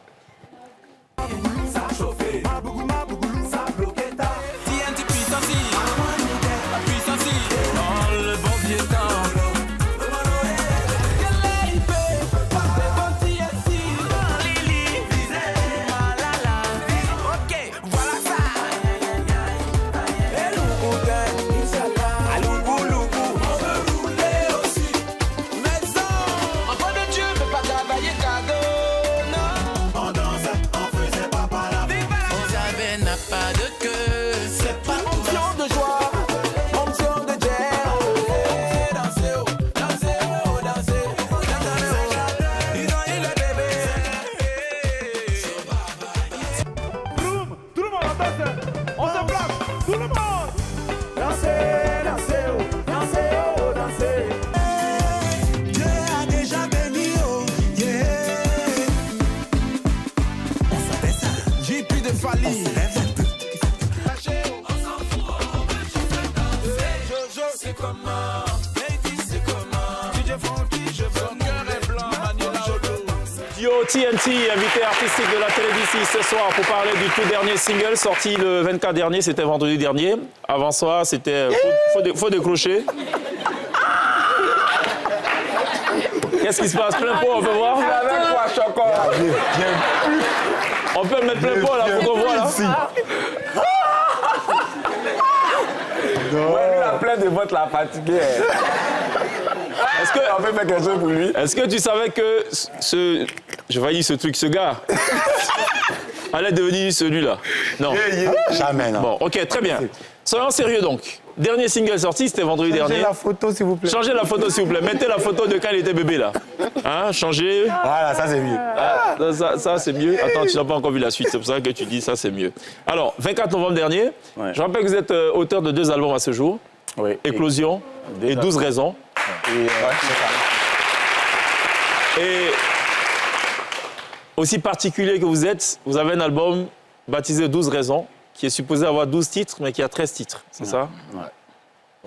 Speaker 1: Yo, TNT, invité artistique de la télé d'ici ce soir pour parler du tout dernier single sorti le 24 dernier, c'était vendredi dernier. Avant ça, c'était faut décrocher. Qu'est-ce qui se passe? Plein pot, on peut voir? On peut mettre plein pot là, faut qu'on voit là.
Speaker 3: Ouais, lui, il a plein de votes, la fatigué.
Speaker 1: Est-ce que...
Speaker 3: On peut faire quelque chose pour lui.
Speaker 1: Est-ce que tu savais que je voyais ce truc, ce gars allait devenir celui-là? Non.
Speaker 9: Jamais, non.
Speaker 1: Bon, ok, très bien. Soyons sérieux donc. Dernier single sorti, c'était vendredi dernier.
Speaker 9: Changez la photo, s'il vous plaît.
Speaker 1: Changez la photo, s'il vous plaît. Mettez la photo de quand il était bébé, là. Hein, changez.
Speaker 9: Voilà, ça, c'est mieux.
Speaker 1: Ah, ça c'est mieux. Attends, tu n'as pas encore vu la suite. C'est pour ça que tu dis ça, c'est mieux. Alors, 24 novembre dernier,
Speaker 3: Ouais.
Speaker 1: je rappelle que vous êtes auteur de 2 albums à ce jour.
Speaker 3: Oui.
Speaker 1: Éclosion et 12 raisons. Et aussi particulier que vous êtes, vous avez un album baptisé 12 raisons, qui est supposé avoir 12 titres, mais qui a 13 titres, c'est ça?
Speaker 3: Ouais.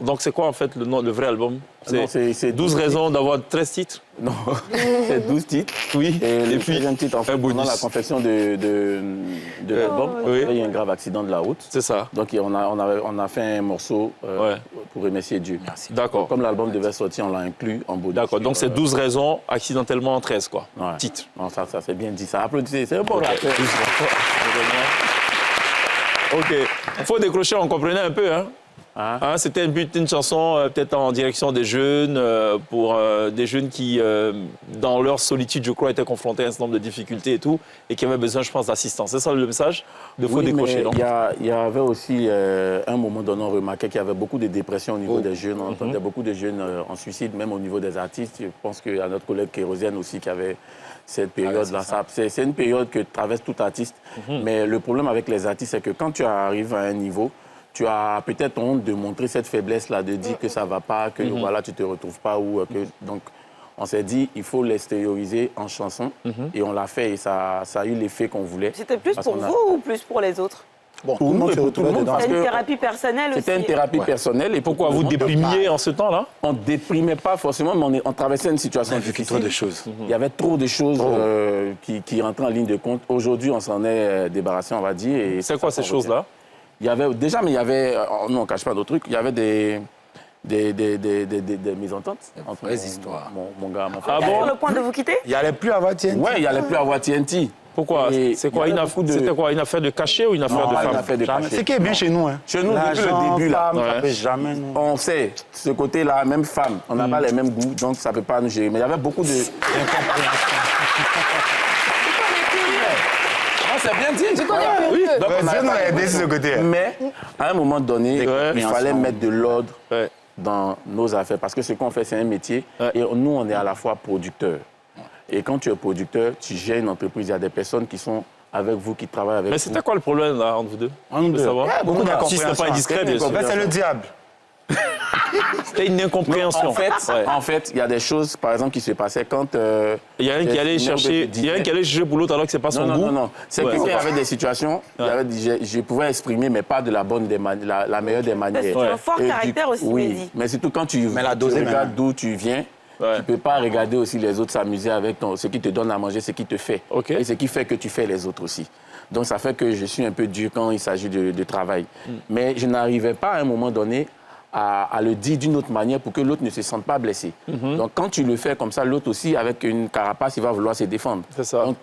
Speaker 1: Donc c'est quoi en fait le vrai album?
Speaker 3: Non, c'est
Speaker 1: 12 raisons d'avoir 13 titres?
Speaker 3: Non, c'est 12 titres.
Speaker 1: Oui.
Speaker 3: Et le
Speaker 1: puis,
Speaker 3: 13e titre, en fait,
Speaker 1: un bonus.
Speaker 3: pendant la confection de l'album,
Speaker 1: Oui.
Speaker 3: il y a eu un grave accident de la route.
Speaker 1: C'est ça.
Speaker 3: Donc on a fait un morceau
Speaker 1: Ouais.
Speaker 3: pour remercier Dieu. Merci.
Speaker 1: D'accord.
Speaker 3: Comme l'album devait sortir, on l'a inclus en bonus.
Speaker 1: D'accord, donc c'est 12 raisons, accidentellement 13 quoi.
Speaker 3: Ouais.
Speaker 1: Titres.
Speaker 3: Non, ça c'est bien dit. Ça applaudissez, c'est un bon rappel.
Speaker 1: Ok. Faut décrocher, on comprenait un peu, hein? Hein, c'était une chanson peut-être en direction des jeunes, pour des jeunes qui, dans leur solitude, je crois, étaient confrontés à un certain nombre de difficultés et tout, et qui avaient besoin, je pense, d'assistance. C'est ça le message de Faut décrocher, non?
Speaker 3: Il y avait aussi, un moment donné, on remarquait qu'il y avait beaucoup de dépression au niveau des jeunes. On entendait beaucoup de jeunes en suicide, même au niveau des artistes. Je pense qu'il y a notre collègue Kérosienne aussi qui avait cette période-là. C'est une période que traverse tout artiste. Mais le problème avec les artistes, c'est que quand tu arrives à un niveau, tu as peut-être honte de montrer cette faiblesse-là, de dire que ça ne va pas, que voilà, tu ne te retrouves pas. Donc, on s'est dit, il faut l'extérioriser en chanson. Et on l'a fait et ça a eu l'effet qu'on voulait.
Speaker 5: C'était plus pour vous ou plus pour les autres?
Speaker 3: Bon, tout le monde se retrouvait dedans.
Speaker 5: C'était une thérapie personnelle aussi.
Speaker 3: C'était une thérapie personnelle. Et
Speaker 1: pourquoi vous déprimiez en ce temps-là? On
Speaker 3: ne déprimait pas forcément, mais on traversait une situation difficile.
Speaker 9: Trop de choses.
Speaker 3: Il y avait trop de choses qui rentraient en ligne de compte. Aujourd'hui, on s'en est débarrassé, on va dire.
Speaker 1: C'est quoi ces choses-là?
Speaker 3: Il y avait, déjà, mais il y avait, nous on ne cache pas d'autres trucs, il y avait des mésententes.
Speaker 9: Entre les histoires.
Speaker 3: Mon gars, mon frère.
Speaker 5: Ah bon? Sur le point de vous quitter?
Speaker 9: Il n'y allait plus avoir TNT.
Speaker 3: Oui, il n'y allait plus avoir TNT.
Speaker 1: Pourquoi? C'était quoi, une affaire de cachet ou une affaire de femme?
Speaker 3: Une affaire de cachet.
Speaker 9: C'est qui est bien chez nous. Hein.
Speaker 3: Chez nous, depuis le début, là.
Speaker 9: Ça peut jamais nous...
Speaker 3: On sait, ce côté-là, même femme, on n'a pas les mêmes goûts, donc ça ne peut pas nous gérer. Mais il y avait beaucoup de... C'est bien dit.
Speaker 7: Tu connais plus.
Speaker 3: Oui. Donc,
Speaker 9: on a aidé ce côté.
Speaker 3: Mais à un moment donné, il fallait mettre de l'ordre dans nos affaires. Parce que ce qu'on fait, c'est un métier. Et nous, on est à la fois producteurs. Et quand tu es producteur, tu gères une entreprise. Il y a des personnes qui sont avec vous, qui travaillent avec vous.
Speaker 1: Mais c'était quoi le problème là, entre vous deux?
Speaker 9: Entre deux.
Speaker 3: Beaucoup d'incompréhension.
Speaker 1: Si ce n'est pas indiscret, bien sûr.
Speaker 9: C'est le diable.
Speaker 1: C'était une incompréhension.
Speaker 3: En fait, il y a des choses, par exemple, qui se passaient quand...
Speaker 1: il y a un qui allait chercher pour l'autre alors que ce n'est pas son goût.
Speaker 3: Non. C'est que quand il y avait des situations, je pouvais exprimer, mais pas de la bonne des la meilleure des manières.
Speaker 5: C'est un fort caractère aussi,
Speaker 3: oui, mais surtout quand tu regardes d'où tu viens, tu ne peux pas regarder aussi les autres s'amuser avec ce qui te donne à manger, ce qui te fait. Et ce qui fait que tu fais les autres aussi. Donc ça fait que je suis un peu dur quand il s'agit de travail. Mais je n'arrivais pas à un moment donné à le dire d'une autre manière pour que l'autre ne se sente pas blessé. Donc quand tu le fais comme ça, l'autre aussi, avec une carapace, il va vouloir se défendre.
Speaker 1: C'est ça. Donc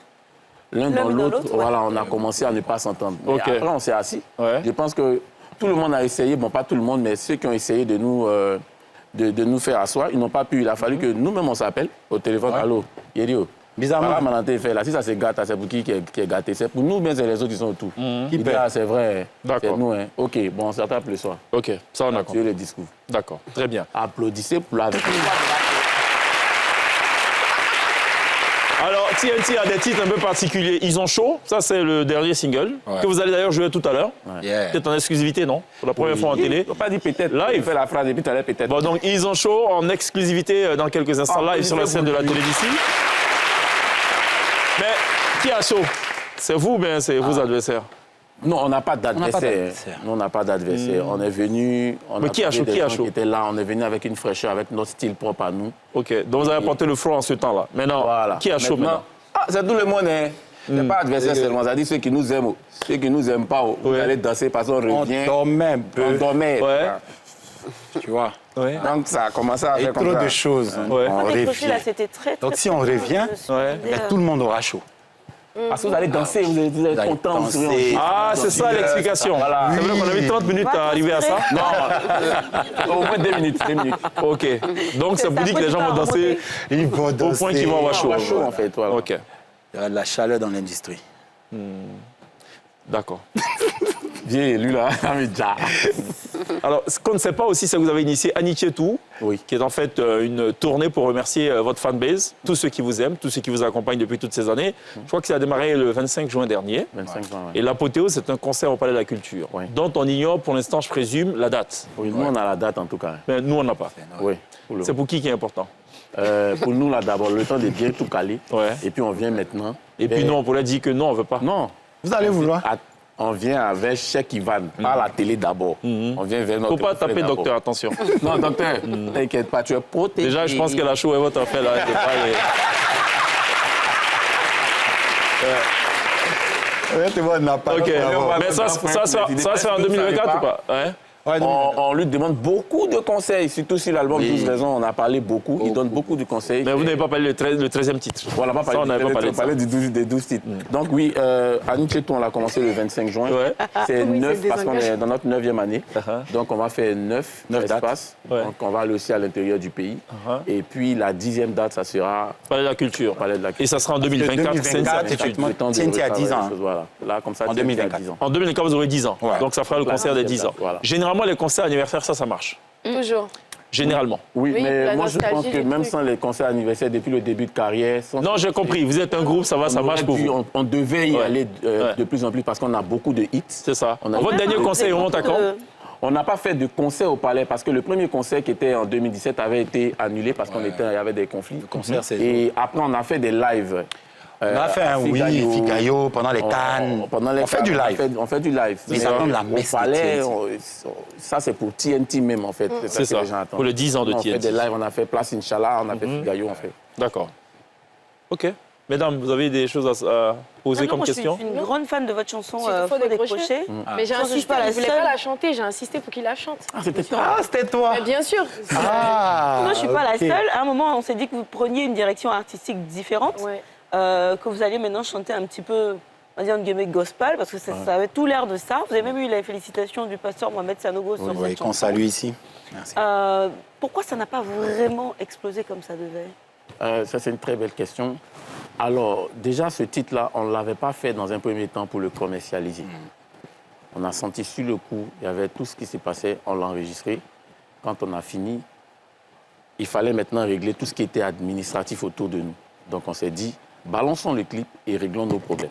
Speaker 3: l'un dans l'autre, voilà, on a commencé à ne pas s'entendre. Après, on s'est assis. Je pense que tout le monde a essayé, bon, pas tout le monde, mais ceux qui ont essayé de nous faire asseoir, ils n'ont pas pu. Il a fallu que nous-mêmes, on s'appelle au téléphone. Allô, Yerio. Bizarrement, fait là. Si ça se gâte, c'est pour qui est gâté? C'est pour nous, mais c'est les autres qui sont autour. Il dit, c'est vrai, c'est nous. Hein. OK, bon, on s'attrape le soir.
Speaker 1: OK, ça on a compris.
Speaker 3: le discours.
Speaker 1: D'accord, très bien.
Speaker 3: Applaudissez pour la...
Speaker 1: Alors, TNT a des titres un peu particuliers. Ils ont chaud, ça c'est le dernier single, que vous allez d'ailleurs jouer tout à l'heure. Peut-être en exclusivité, non? Pour la première fois en télé.
Speaker 3: On pas dit peut-être.
Speaker 1: Live.
Speaker 3: Il fait la phrase et puis tout à l'heure peut-être.
Speaker 1: Bon, donc ils ont chaud en exclusivité dans quelques instants, live sur la scène de la télé d'ici. Mais qui a chaud? C'est vous ou bien c'est vos adversaires?
Speaker 3: Non, on n'a pas d'adversaire. Nous, on n'a pas d'adversaire. On est venu...
Speaker 1: Mais qui a chaud? Qui a chaud?
Speaker 3: Qui était là, on est venu avec une fraîcheur, avec notre style propre à nous.
Speaker 1: OK, donc vous avez porté le front en ce temps-là. Maintenant, qui a chaud maintenant?
Speaker 3: C'est tout le monde, hein. C'est pas adversaire seulement. Ça dit ceux qui nous aiment. Ceux qui nous aiment pas, vous allez danser parce qu'on revient.
Speaker 9: On dormait un peu.
Speaker 3: On dormait.
Speaker 9: Tu vois.
Speaker 3: Donc ça a commencé à faire comme ça.
Speaker 9: Trop de choses. On revient. Donc si on revient, tout le monde aura chaud.
Speaker 3: Parce que vous allez danser, vous allez être content.
Speaker 1: Ah, c'est ça l'explication. Voilà. C'est vrai qu'on a mis 30 minutes à arriver à ça?
Speaker 3: Non, au moins 2 minutes.
Speaker 1: OK. Donc ça vous dit que les gens vont danser au point qu'ils vont avoir chaud.
Speaker 3: En fait, voilà.
Speaker 1: OK.
Speaker 9: Il y aura de la chaleur dans l'industrie.
Speaker 1: D'accord.
Speaker 3: Viens, lui là,
Speaker 1: Alors, ce qu'on ne sait pas aussi, c'est que vous avez initié Anikietou, qui est en fait une tournée pour remercier votre fanbase, tous ceux qui vous aiment, tous ceux qui vous accompagnent depuis toutes ces années. Je crois que ça a démarré le 25 juin dernier.
Speaker 3: 25 juin,
Speaker 1: Et l'apothéose, c'est un concert au Palais de la Culture, dont on ignore pour l'instant, je présume, la date.
Speaker 3: Oui, nous, on a la date en tout cas.
Speaker 1: Mais nous, on n'a pas.
Speaker 3: Oui.
Speaker 1: C'est pour qui est important?
Speaker 3: Pour nous, là, d'abord, le temps de bien tout caler. Et puis, on vient maintenant.
Speaker 1: Et puis, non, on pourrait dire que non, on ne veut pas.
Speaker 3: Non.
Speaker 9: Vous allez vouloir.
Speaker 3: On vient avec Cheikh Ivan, par la télé d'abord. On vient vers notre...
Speaker 1: Faut pas taper docteur, attention.
Speaker 3: Non, docteur, t'inquiète pas, tu es protégé.
Speaker 1: Déjà, je pense que la show est votre affaire, là.
Speaker 9: OK.
Speaker 1: Mais ça se fait en 2024 ou pas?
Speaker 3: on lui demande beaucoup de conseils, surtout sur l'album 12 raisons, on a parlé beaucoup, il donne beaucoup de conseils.
Speaker 1: Mais vous n'avez pas parlé le 13e titre.
Speaker 3: Voilà, on n'a pas parlé des 12 titres. Donc oui, Annie Chetou, on l'a commencé le 25 juin.
Speaker 1: Ouais.
Speaker 3: C'est 9 parce qu'on est dans notre 9e année. Donc on va faire 9 espaces. Donc on va aller aussi à l'intérieur du pays. Et puis la 10e date, ça sera...
Speaker 1: Palais de la Culture. Et ça sera en 2024, c'est une certitude.
Speaker 9: TNT à 10 ans.
Speaker 3: Voilà. Là, comme ça,
Speaker 9: En 2024.
Speaker 3: 10 ans.
Speaker 1: En 2024, vous aurez 10 ans.
Speaker 9: Ouais.
Speaker 1: Donc ça fera le concert des 10 ans.
Speaker 3: Voilà.
Speaker 1: Généralement, les concerts anniversaires, ça marche.
Speaker 7: Toujours.
Speaker 1: Généralement.
Speaker 3: Oui,
Speaker 7: Oui,
Speaker 3: mais
Speaker 7: la
Speaker 3: moi je pense
Speaker 7: nostalgie
Speaker 3: que
Speaker 7: du
Speaker 3: même
Speaker 7: truc.
Speaker 3: sans les concerts anniversaires depuis le début de carrière...
Speaker 1: Non, j'ai compris. Vous êtes un groupe, ça marche pour vous.
Speaker 3: On devait y
Speaker 1: Ouais.
Speaker 3: aller
Speaker 1: Ouais.
Speaker 3: de plus en plus parce qu'on a beaucoup de hits.
Speaker 1: C'est ça.
Speaker 3: On a
Speaker 1: Votre dernier concert, il remonte à quand?
Speaker 3: On n'a pas fait de concert au Palais parce que le premier concert qui était en 2017 avait été annulé parce qu'il y avait des conflits.
Speaker 9: concert, c'est...
Speaker 3: Et après, on a fait des lives.
Speaker 9: On a fait un Figayo pendant les Cannes.
Speaker 3: On fait du live. On fait du live.
Speaker 9: Mais ça donne la
Speaker 3: au
Speaker 9: messe
Speaker 3: Palais,
Speaker 9: de TNT.
Speaker 3: ça c'est pour TNT même en fait.
Speaker 1: C'est ça,
Speaker 3: que les gens attendent.
Speaker 1: pour le 10 ans de
Speaker 3: On fait
Speaker 1: TNT.
Speaker 3: des lives, on a fait Place Inch'Allah, on a fait Figayo, en fait.
Speaker 1: D'accord. OK. Mesdames, vous avez des choses à poser comme question?
Speaker 5: Je suis une grande fan de votre chanson
Speaker 7: Faut
Speaker 5: Faut
Speaker 7: décrocher.
Speaker 5: décrocher.
Speaker 7: Mais j'ai
Speaker 5: Je pense que je suis
Speaker 7: insisté,
Speaker 5: pas la
Speaker 7: il ne voulait
Speaker 5: seule.
Speaker 7: pas la chanter, j'ai insisté pour qu'il la chante.
Speaker 3: Ah, c'était toi.
Speaker 9: Ah, c'était toi.
Speaker 7: Mais bien sûr.
Speaker 9: Ah,
Speaker 5: Non, je suis pas la
Speaker 9: ok.
Speaker 5: seule. À un moment, on s'est dit que vous preniez une direction artistique différente,
Speaker 7: Ouais.
Speaker 5: que vous alliez maintenant chanter un petit peu, on va dire, une gospel, parce que ça avait tout l'air de ça. Vous avez même eu les félicitations du pasteur Mohamed Sanogo sur
Speaker 9: Oui,
Speaker 5: cette
Speaker 9: qu'on
Speaker 5: chanson.
Speaker 9: salue ici. Merci.
Speaker 5: Pourquoi ça n'a pas vraiment explosé comme ça devait?
Speaker 3: Ça, c'est une très belle question. Alors, déjà, ce titre-là, on ne l'avait pas fait dans un premier temps pour le commercialiser. On a senti sur le coup, il y avait tout ce qui s'est passé, on l'a enregistré. Quand on a fini, il fallait maintenant régler tout ce qui était administratif autour de nous. Donc, on s'est dit, balançons le clip et réglons nos problèmes.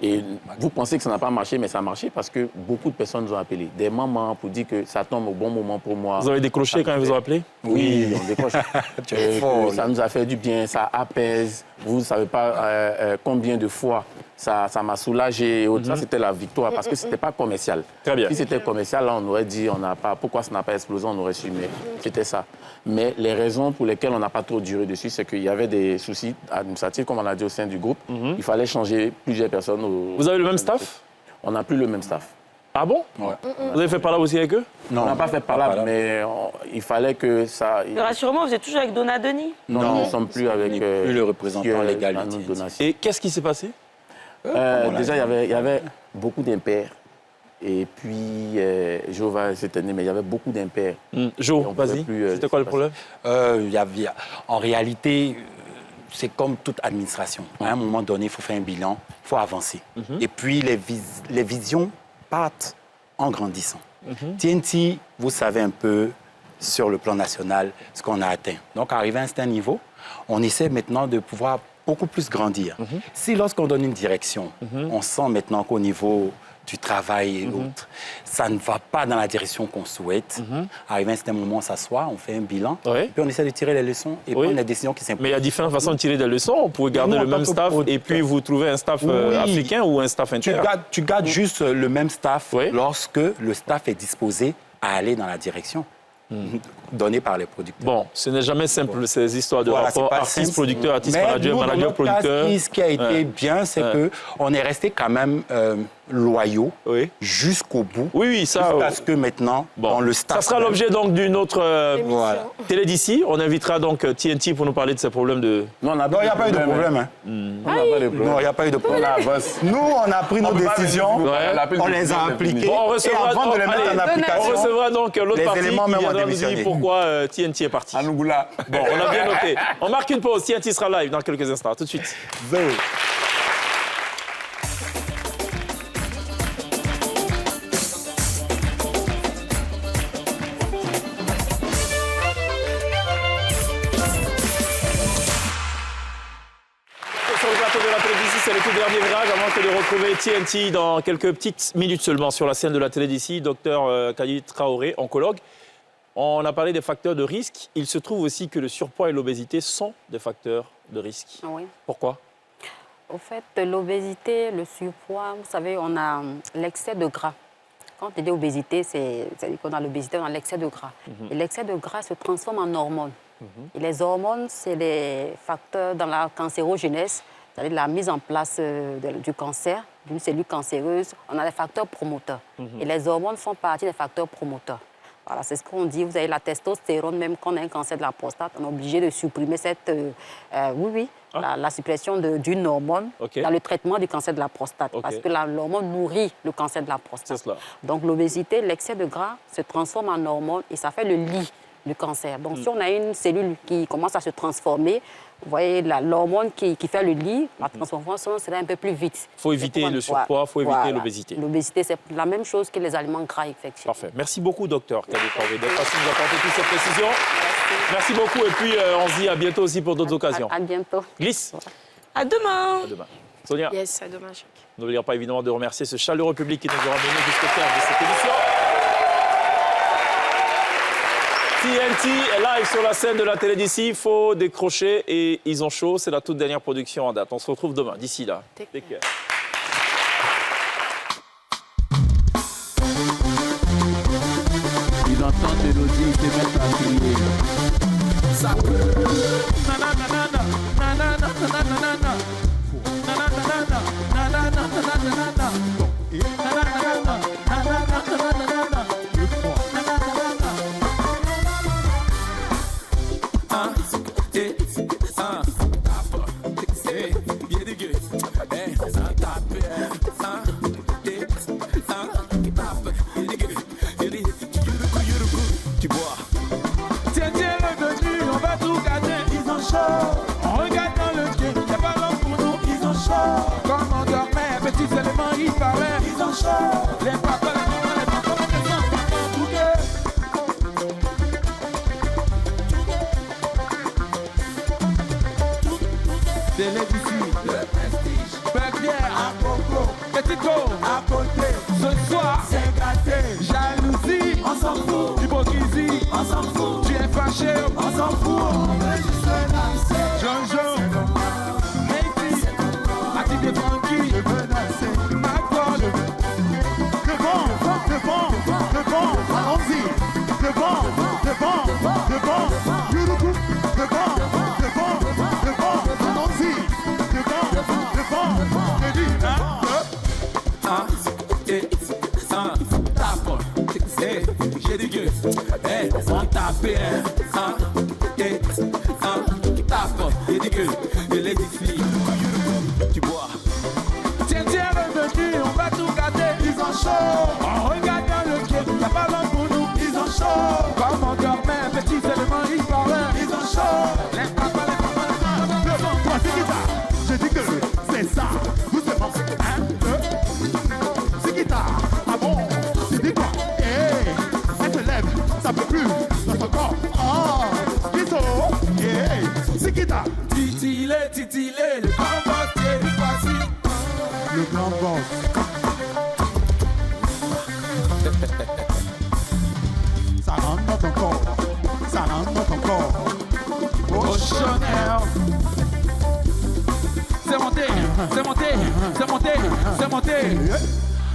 Speaker 3: Et vous pensez que ça n'a pas marché, mais ça a marché parce que beaucoup de personnes nous ont appelés. Des mamans pour dire que ça tombe au bon moment pour moi.
Speaker 1: Vous avez décroché quand ils vous ont appelé?
Speaker 3: Oui, on décroche.
Speaker 9: Tu es fort,
Speaker 3: Ça nous a fait du bien, ça apaise. Vous ne savez pas combien de fois ça m'a soulagé. Et autres. Ça, c'était la victoire parce que ce n'était pas commercial.
Speaker 1: Très bien.
Speaker 3: Si c'était commercial, là, on aurait dit pourquoi ça n'a pas explosé, on aurait su, mais c'était ça. Mais les raisons pour lesquelles on n'a pas trop duré dessus, c'est qu'il y avait des soucis administratifs, comme on a dit au sein du groupe. Il fallait changer plusieurs personnes.
Speaker 1: Vous avez le même staff?
Speaker 3: On n'a plus le même staff.
Speaker 1: Ah bon?
Speaker 9: Ouais.
Speaker 1: Vous avez fait par là aussi avec eux?
Speaker 3: On n'a pas fait par là, mais il fallait que ça...
Speaker 5: Mais rassurez-moi, vous êtes toujours avec Donna Denis?
Speaker 3: Non, nous ne sommes plus avec...
Speaker 9: On n'est plus le représentant légal du
Speaker 3: Anou
Speaker 9: TNT.
Speaker 3: Donassi.
Speaker 1: Et qu'est-ce qui s'est passé?
Speaker 3: Déjà, il y avait beaucoup d'impairs. Et puis, Jéhovah s'éteignait, mais il y avait beaucoup d'impairs.
Speaker 1: Jo,
Speaker 3: on pouvait
Speaker 1: vas-y.
Speaker 3: plus,
Speaker 1: C'était quoi le problème?
Speaker 9: En réalité, c'est comme toute administration. À un moment donné, il faut faire un bilan, il faut avancer. Et puis, les visions partent en grandissant. TNT, vous savez un peu sur le plan national ce qu'on a atteint. Donc, arrivé à un certain niveau, on essaie maintenant de pouvoir beaucoup plus grandir. Si lorsqu'on donne une direction, on sent maintenant qu'au niveau du travail et l'autre, ça ne va pas dans la direction qu'on souhaite. Arrivé à un certain moment, on s'assoit, on fait un bilan,
Speaker 1: Oui.
Speaker 9: puis on essaie de tirer les leçons et prendre les décisions qui s'imposent.
Speaker 1: Mais il y a différentes façons de tirer des leçons. Vous pouvez garder
Speaker 9: nous,
Speaker 1: le
Speaker 9: en
Speaker 1: même
Speaker 9: tant que
Speaker 1: staff et
Speaker 9: producteur.
Speaker 1: puis vous trouvez un staff
Speaker 9: Oui.
Speaker 1: africain ou un staff inter.
Speaker 9: Tu gardes juste le même staff
Speaker 1: Oui.
Speaker 9: lorsque le staff est disposé à aller dans la direction donnée par les producteurs.
Speaker 1: Bon, ce n'est jamais simple, ces histoires de
Speaker 9: Voilà,
Speaker 1: rapport
Speaker 9: c'est pas
Speaker 1: artiste,
Speaker 9: simple.
Speaker 1: producteur, artiste,
Speaker 9: Mais
Speaker 1: manager,
Speaker 9: nous, dans
Speaker 1: manager,
Speaker 9: notre cas,
Speaker 1: producteur.
Speaker 9: ce qui a été bien, c'est qu'on est resté quand même loyaux
Speaker 1: Oui.
Speaker 9: jusqu'au bout.
Speaker 1: Oui, ça.
Speaker 9: Jusqu'à ce que maintenant, dans le staff...
Speaker 1: Ça sera l'objet donc d'une autre
Speaker 9: Voilà.
Speaker 1: télé d'ici. On invitera donc TNT pour nous parler de ces problèmes de...
Speaker 3: Non, il
Speaker 9: Non, il n'y a pas eu de problème. Hein.
Speaker 3: On n'a pas de problème.
Speaker 9: Non, il n'y a pas eu de problème.
Speaker 3: On avance.
Speaker 9: Nous, on a pris nos décisions,
Speaker 1: Ouais.
Speaker 9: on les a appliquées,
Speaker 1: Bon, on
Speaker 9: et
Speaker 1: recevra,
Speaker 9: avant de les mettre en
Speaker 1: on
Speaker 9: application...
Speaker 1: recevra donc l'autre
Speaker 9: les
Speaker 1: partie
Speaker 9: éléments
Speaker 1: qui
Speaker 9: même ont
Speaker 1: viendra nous
Speaker 9: démissionné.
Speaker 1: dire pourquoi TNT est parti.
Speaker 3: Anougoula.
Speaker 1: Bon, on a bien noté. On marque une pause. TNT sera live dans quelques instants. À tout de suite. Sur le plateau de la télé d'ici, c'est le tout dernier virage avant que de retrouver TNT dans quelques petites minutes seulement sur la scène de la télé d'ici. Docteur Kadi Traoré, oncologue. On a parlé des facteurs de risque. Il se trouve aussi que le surpoids et l'obésité sont des facteurs de risque.
Speaker 4: Oui.
Speaker 1: Pourquoi?
Speaker 4: Au fait, l'obésité, le surpoids, vous savez, on a l'excès de gras. Quand on dit obésité, c'est-à-dire qu'on a l'obésité, on a l'excès de gras. Et l'excès de gras se transforme en hormones. Et les hormones, c'est des facteurs dans la cancérogénèse, c'est-à-dire la mise en place du cancer. d'une cellule cancéreuse, on a les facteurs promoteurs. Et les hormones font partie des facteurs promoteurs. Voilà, c'est ce qu'on dit. Vous avez la testostérone, même quand on a un cancer de la prostate, on est obligé de supprimer cette... la suppression d'une hormone dans le traitement du cancer de la prostate. Parce que l'hormone nourrit le cancer de la prostate. Donc l'obésité, l'excès de gras se transforme en hormone et ça fait le lit du cancer. Donc si on a une cellule qui commence à se transformer, vous voyez, l'hormone qui fait le lit, la transformation serait un peu plus vite.
Speaker 1: Il faut éviter le surpoids, il faut éviter l'obésité.
Speaker 4: L'obésité, c'est la même chose que les aliments gras, effectivement.
Speaker 1: Parfait. Merci beaucoup, docteur Kadi Traoré, d'être passé nous apporter toutes ces précisions. Merci beaucoup et puis on se dit à bientôt aussi pour d'autres occasions.
Speaker 4: À bientôt.
Speaker 1: Glisse.
Speaker 5: À demain.
Speaker 1: À demain. Sonia.
Speaker 7: Yes, à demain, Choc.
Speaker 1: N'oublions pas évidemment de remercier ce chaleureux public qui nous aura mené jusqu'au terme de cette émission. TNT est live sur la scène de la télé d'ici. Il faut décrocher et ils ont chaud. C'est la toute dernière production en date. On se retrouve demain. D'ici là. Take care.
Speaker 6: Ils entendent mélodie, ils se mettent à crier. Ça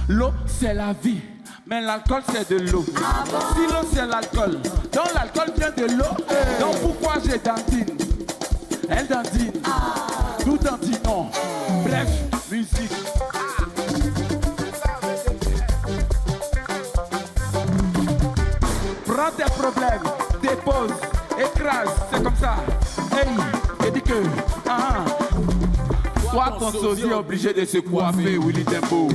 Speaker 10: L'eau, c'est la vie, mais l'alcool, c'est de l'eau. Si l'eau, c'est l'alcool, donc l'alcool vient de l'eau. Donc pourquoi j'ai dandine? Elle dandine, nous dandinons. Bref, musique. Prends tes problèmes, dépose, écrase, c'est comme ça. Hey, et dis que, toi, ton sosie est obligé de se coiffer, Willy Tempo.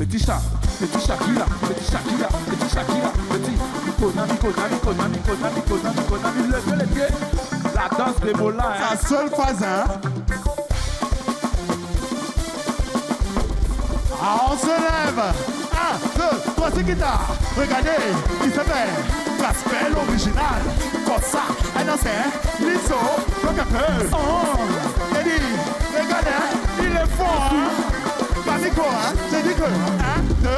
Speaker 10: Petit Shakira, petit Nami, levez les pieds, la danse des volants.
Speaker 6: C'est la seule phase, hein. Ah, on se lève. 1, 2, 3, c'est guitare. Regardez, il s'appelle Gospel original. Comme ça, un ancien, Lisso, donc un peu. Oh, Eddie, regardez, il est fort, hein. Pas micro, hein. J'ai dit que 1, 2.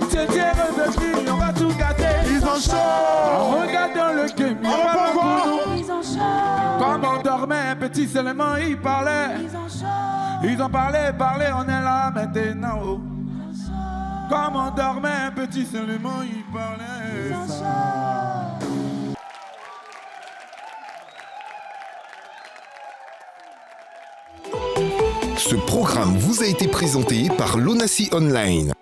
Speaker 10: C'est Dieu revenu, on va tout gâter.
Speaker 6: Ils ont chaud.
Speaker 10: Regardons le game,
Speaker 6: on va voir.
Speaker 10: Ils ont chaud. Comme on dormait, un petit seulement, ils parlaient. Ils ont chaud. Ils ont parlé, on est là maintenant. Oh. Comme on dormait un petit seulement, il parlait ça.
Speaker 2: Ce programme vous a été présenté par l'ONACI Online.